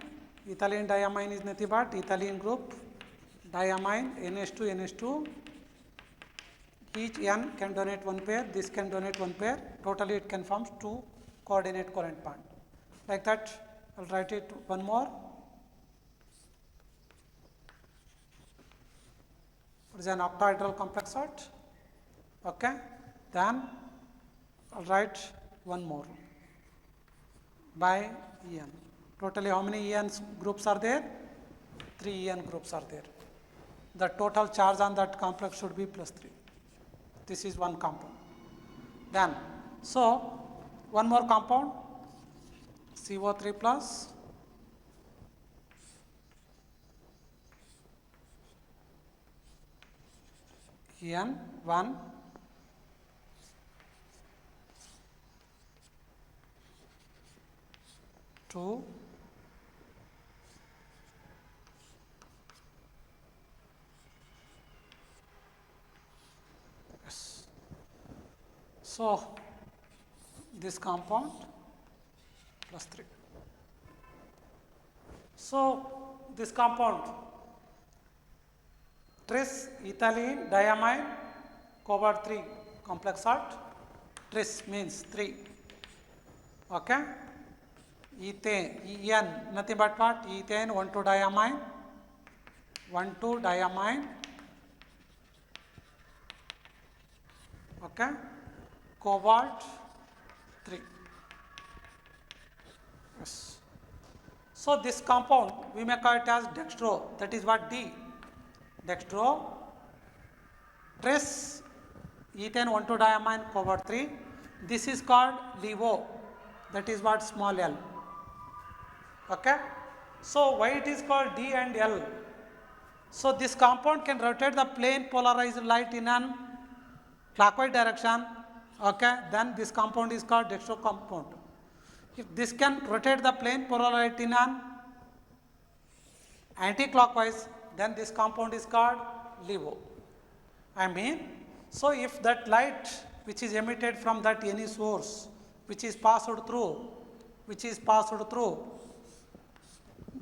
Ethylene diamine is nothing but ethylene group, diamine, NH2, NH2. Each N can donate 1 pair, this can donate 1 pair. Totally it can form 2 coordinate covalent bond. Like that, I will write it one more. It is an octahedral complex salt. Okay. Then I will write one more by En. Totally how many En groups are there? 3 En groups are there. The total charge on that complex should be plus 3. This is one compound. Then, so one more compound, CO3 plus En 1 2 yes. So this compound plus 3. So this compound tris ethylene diamine cobalt 3 complex salt. Tris means 3. Okay. Ethane, En, nothing but what? Ethane, 1,2-diamine, 1,2-diamine. Okay. Cobalt, 3. Yes. So this compound we may call it as dextro, that is what D. Dextro, tris, ethane 1,2-diamine, cobalt 3. This is called LiVo, that is what small l. Okay. So why it is called D and L? So this compound can rotate the plane polarized light in an clockwise direction. Okay. Then this compound is called dextro compound. If this can rotate the plane polarized light in an anti-clockwise, then this compound is called LiVo. I mean, so if that light which is emitted from that any source which is passed through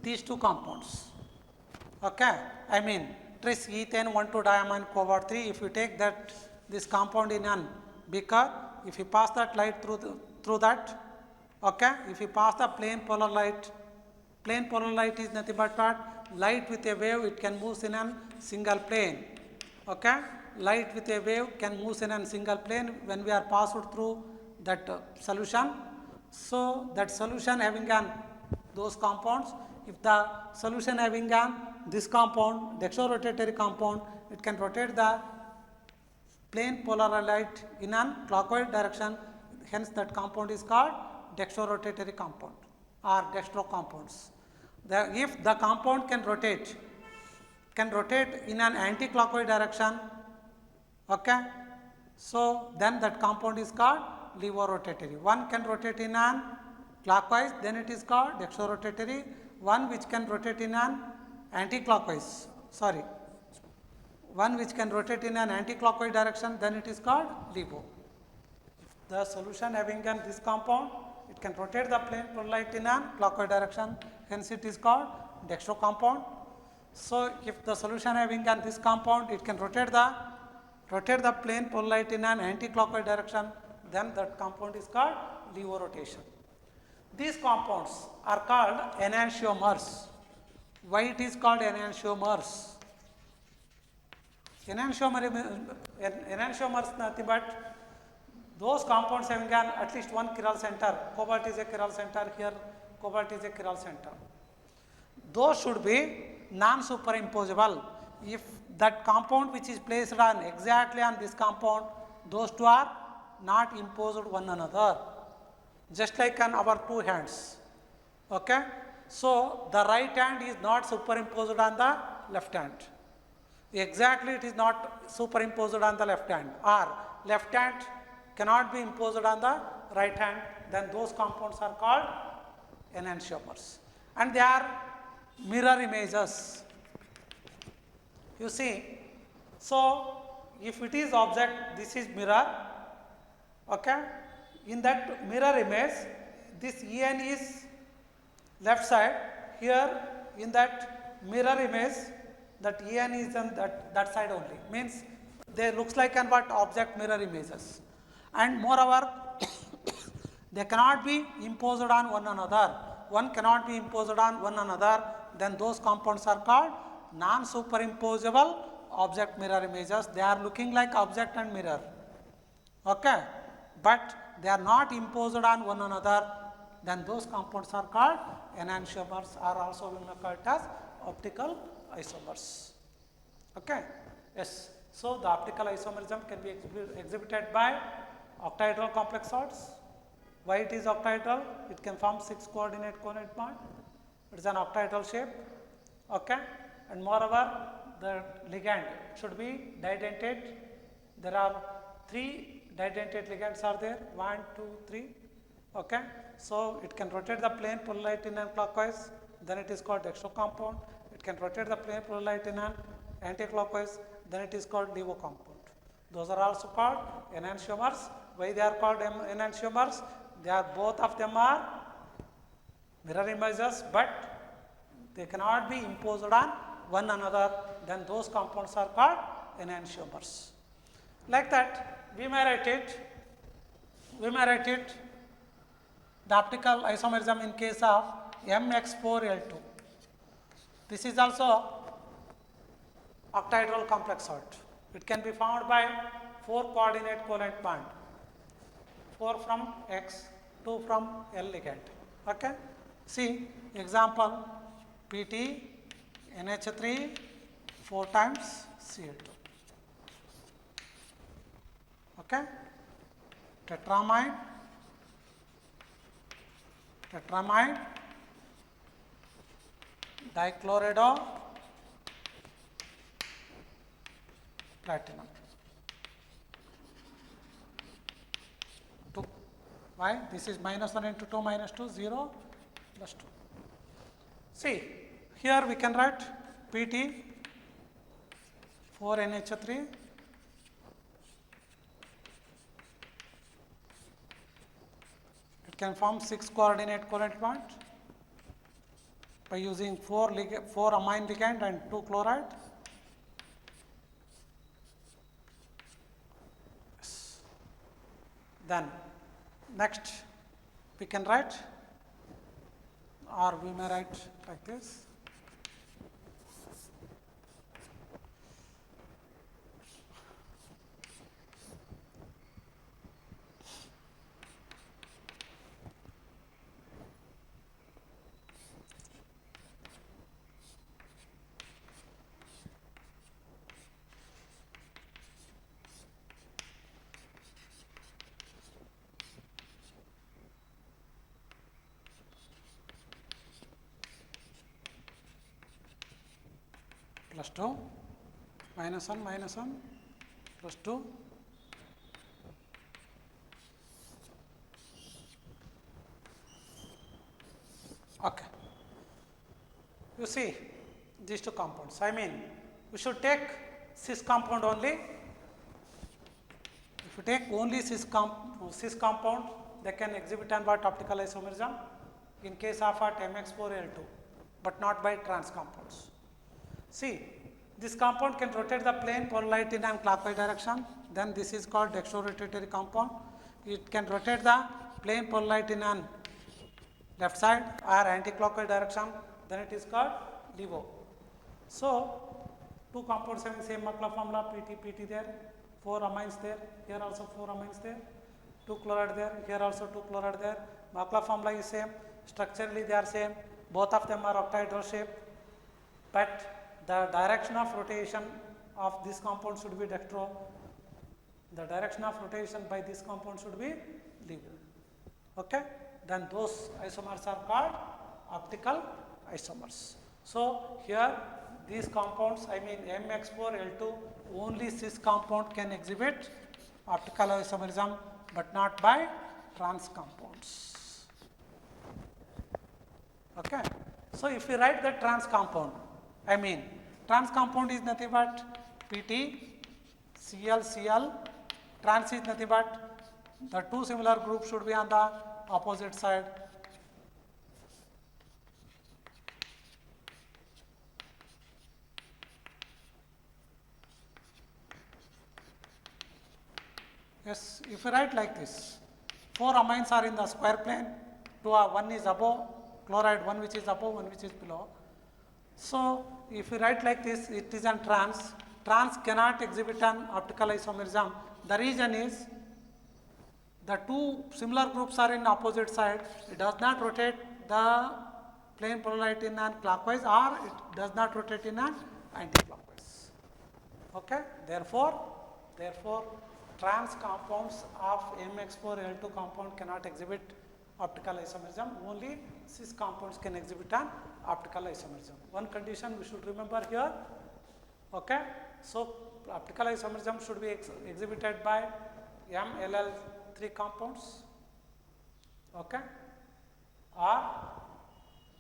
these two compounds, okay, I mean tris, ethane 1,2-diamine, cobalt 3, if you take that this compound in an beaker, if you pass that light through that, okay, if you pass the plane polar light is nothing but what? Light with a wave, it can move in a single plane. Okay, light with a wave can move in a single plane when we are passed through that solution. So that solution having an those compounds, if the solution having an this compound, dextrorotatory compound, it can rotate the plane polar light in a clockwise direction, hence that compound is called dextrorotatory compound or dextro compounds. If the compound can rotate in an anti-clockwise direction, okay, so then that compound is called levorotatory. One can rotate in an clockwise, then it is called dextrorotatory. One which can rotate in an anti-clockwise, one which can rotate in an anti-clockwise direction, then it is called LiVo. If the solution having this compound, it can rotate the plane polar light in a clockwise direction, hence it is called dextro compound. So if the solution having this compound, it can rotate the plane polar light in an anti-clockwise direction, then that compound is called levorotation. These compounds are called enantiomers. Why it is called enantiomers? Enantiomers nothing but those compounds having at least one chiral center. Cobalt is a chiral center here, cobalt is a chiral center. Those should be non-superimposable. If that compound which is placed on exactly on this compound, those two are not imposed one another, just like on our two hands. Okay. So the right hand is not superimposed on the left hand. Exactly, it is not superimposed on the left hand, or left hand cannot be imposed on the right hand, then those compounds are called enantiomers. And they are mirror images. You see, so if it is object, this is mirror, okay. In that mirror image, this En is left side, here in that mirror image, that En is on that side only, means they looks like an what object mirror images. And moreover, they cannot be imposed on one another. One cannot be imposed on one another, then those compounds are called non-superimposable object mirror images. They are looking like object and mirror, okay, but they are not imposed on one another, then those compounds are called enantiomers, or also we may call it as optical isomers. Okay. Yes. So the optical isomerism can be exhibited by octahedral complex salts. Why it is octahedral? It can form 6 coordinate covalent bond. It is an octahedral shape. Okay. And moreover, the ligand should be didentate. There are 3 didentate ligands are there, 1, 2, 3. Okay. So it can rotate the plane polar light in clockwise, then it is called dextro compound. It can rotate the plane polar light in anti-clockwise, then it is called LiVo compound. Those are also called enantiomers. Why they are called enantiomers? They are, both of them are mirror images, but they cannot be imposed on one another, then those compounds are called enantiomers. Like that, we may write it, the optical isomerism in case of MX4L2. This is also octahedral complex sort. It can be found by 4 coordinate covalent bond, 4 from X, 2 from L ligand. Okay? See example PT NH3 4 times Cl2. Okay? Tetramide, dichlorodo, platinum. 2. Why? This is -1 into 2 minus 2, 0 plus 2. See, here we can write PT 4NH3 it can form 6 coordinate covalent bond by using 4 amine ligand and 2 chloride. Yes. Then next we can write, or we may write like this. Plus 2, -1, plus 2. Okay. You see these two compounds. I mean, we should take cis compound only. If you take only cis compound, they can exhibit an optical isomerism in case of at MX4L2, but not by trans compounds. See, this compound can rotate the plane polarity in a clockwise direction, then this is called dextrorotatory compound. It can rotate the plane polarity in an left side or anti-clockwise direction, then it is called LIVO. So, 2 compounds having same Markov formula, PT there, 4 amines there, here also 4 amines there, 2 chloride there, here also 2 chloride there. Markov formula is same, structurally they are same, both of them are octahedral shape, but the direction of rotation of this compound should be dextro. The direction of rotation by this compound should be LIVO. Okay? Then those isomers are called optical isomers. So here these compounds, I mean MX4L2, only cis compound can exhibit optical isomerism, but not by trans compounds. Okay? So if we write the trans compound, I mean trans compound is nothing but PT, Cl, trans is nothing but the 2 similar groups should be on the opposite side. Yes, if you write like this, 4 amines are in the square plane, 1 is above, chloride 1 which is above, 1 which is below. So, if you write like this, it is an trans. Trans cannot exhibit an optical isomerism. The reason is the 2 similar groups are in opposite side. It does not rotate the plane polarity in an clockwise, or it does not rotate in an anti-clockwise. Okay? Therefore, trans compounds of MX4L2 compound cannot exhibit optical isomerism. Only cis compounds can exhibit an optical isomerism. One condition we should remember here. Okay? So, optical isomerism should be exhibited by MLL3 compounds, okay, or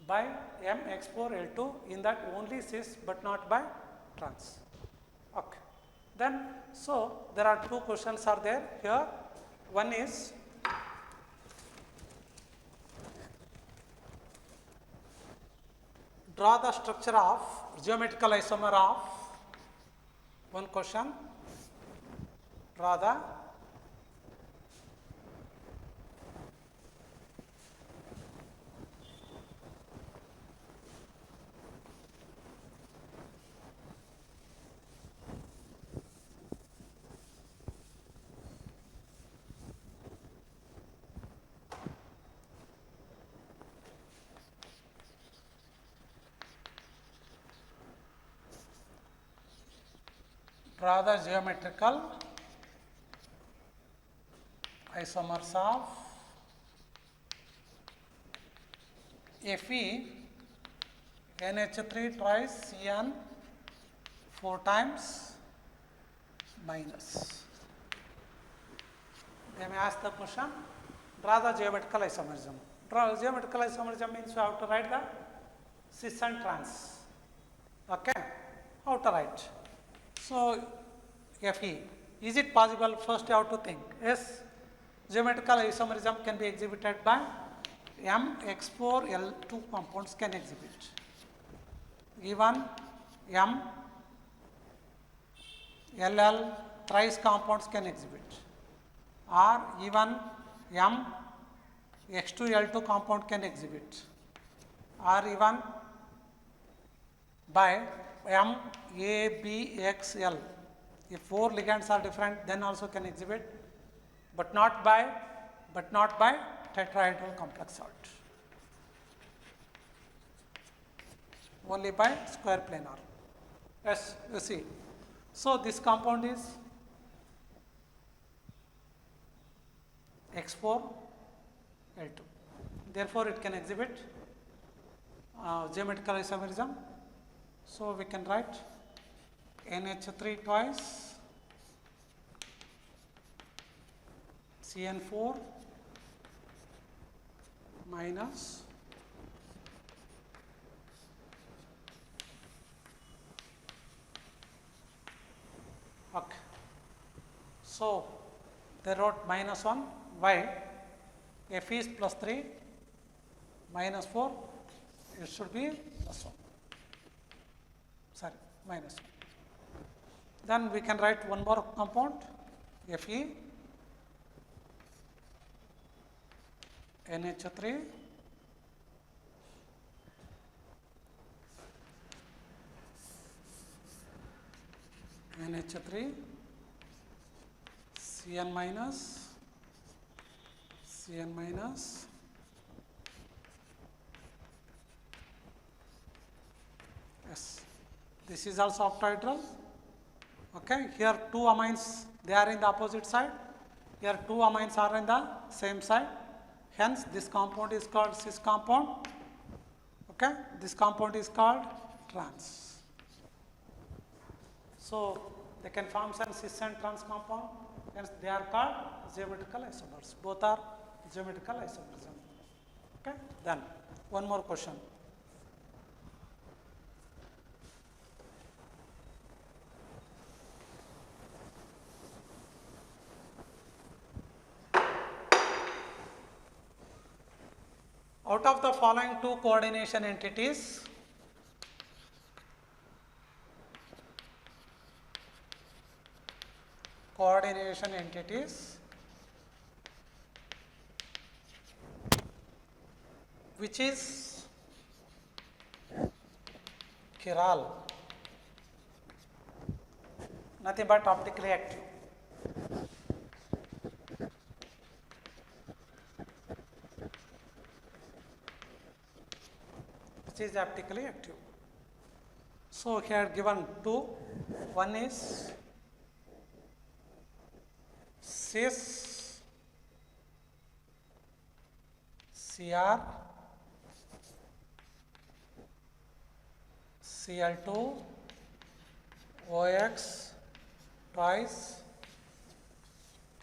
by MX4L2, in that only cis but not by trans. Okay. Then, so there are 2 questions are there here. One is draw the structure of geometrical isomer of, one question, Draw the geometrical isomers of Fe NH3 twice Cn 4 times minus. They may ask the question, draw the geometrical isomerism. Draw geometrical isomerism means you have to write the cis and trans. Okay, how to write? So, Fe, is it possible? First you have to think. Yes, geometrical isomerism can be exhibited by MX4L2 compounds can exhibit. Even MLL thrice compounds can exhibit, or even MX2L2 compound can exhibit, or even by MABXL. If 4 ligands are different, then also can exhibit, but not by tetrahedral complex salt. Only by square planar. Yes, you see. So this compound is X4L2. Therefore, it can exhibit geometrical isomerism. So we can write NH3 twice CN4 minus okay. So they wrote minus 1, why? F is plus 3 minus 4, it should be plus 1. Sorry, minus 1. Then we can write one more compound, Fe NH3 NH3 Cn minus yes, this is also octahedral. Okay, here 2 amines, they are in the opposite side, here 2 amines are in the same side, hence this compound is called cis compound. Okay, this compound is called trans. So they can form some cis and trans compound, hence they are called geometrical isomers. Both are geometrical isomerism. Okay, then one more question. Out of the following 2 coordination entities, which is chiral, nothing but optically active. Which is optically active. So here given 2, one is cis Cr Cl2 OX twice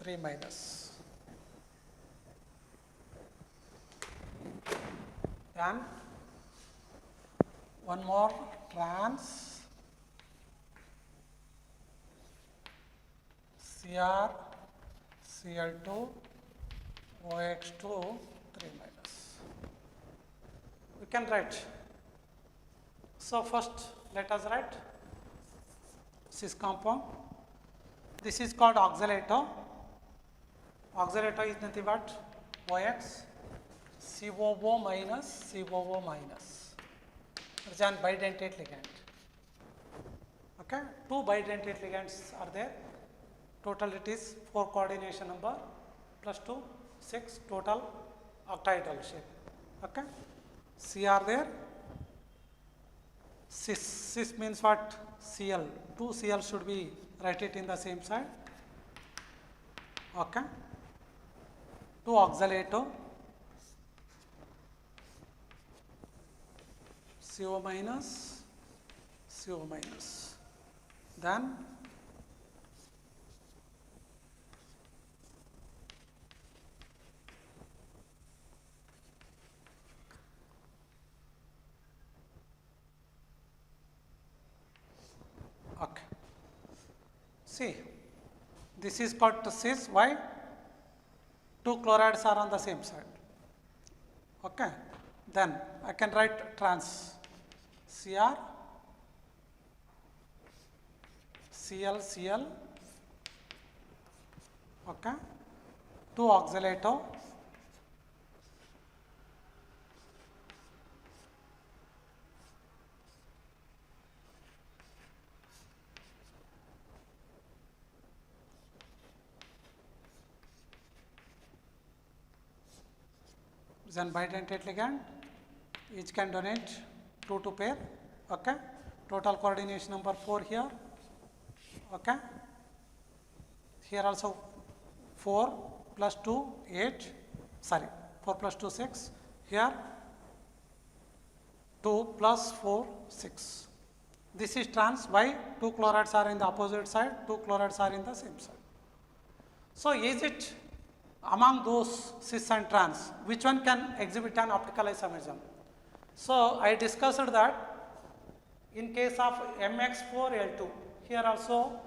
3 minus. Then one more trans Cr Cl2 OX2 3 minus. We can write. So first let us write cis compound This is called oxalato. Oxalato is nothing but OX, COO minus, COO minus. It is an bidentate ligand. Okay, 2 bidentate ligands are there. Total it is 4 coordination number plus 2, 6 total octahedral shape. Okay, C are there. Cis means what? Cl. 2 Cl should be write it in the same side. Okay, 2 oxalato, CO minus, CO minus. Then okay. See, this is called cis. Why? 2 chlorides are on the same side. Okay. Then I can write trans Cr, Cl, Cl. Okay. 2 oxalato, then bidentate ligand, each can donate 2 pair. Okay, total coordination number 4 here. Okay, here also 4 plus 2 8, sorry, 4 plus 2 6, here 2 plus 4 6. This is trans. Why? 2 chlorides are in the opposite side, 2 chlorides are in the same side. So is it among those cis and trans, which one can exhibit an optical isomerism? So I discussed that in case of MX4L2, here also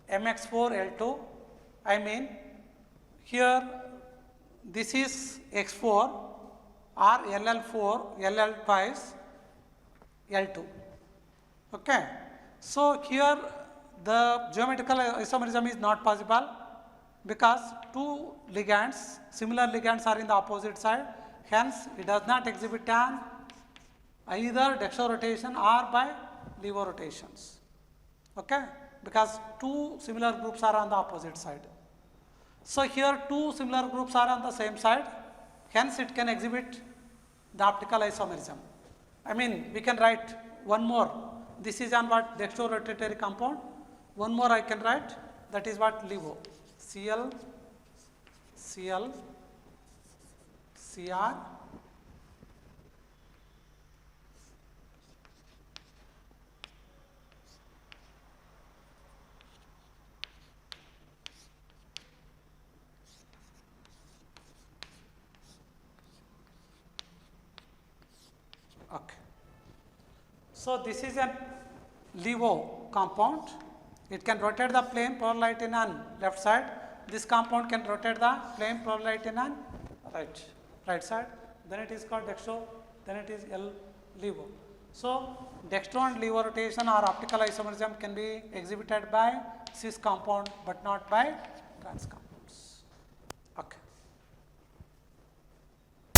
MX4L2, I mean here this is X4 or LL4, LL twice L2. Okay. So here the geometrical isomerism is not possible because 2 ligands, similar ligands are in the opposite side, hence it does not exhibit an either dextrorotation or by levorotations. Okay, because 2 similar groups are on the opposite side. So here 2 similar groups are on the same side, hence it can exhibit the optical isomerism. I mean, we can write one more. This is on what? Dextrorotatory compound. One more I can write, that is what? Levo. Cl, Cl, Cr, okay. So this is a Levo compound. It can rotate the plane polar light in on left side. This compound can rotate the plane polar light in on right side. Then it is called dextro. Then it is Levo. So dextro and levo rotation or optical isomerism can be exhibited by cis compound, but not by trans compound.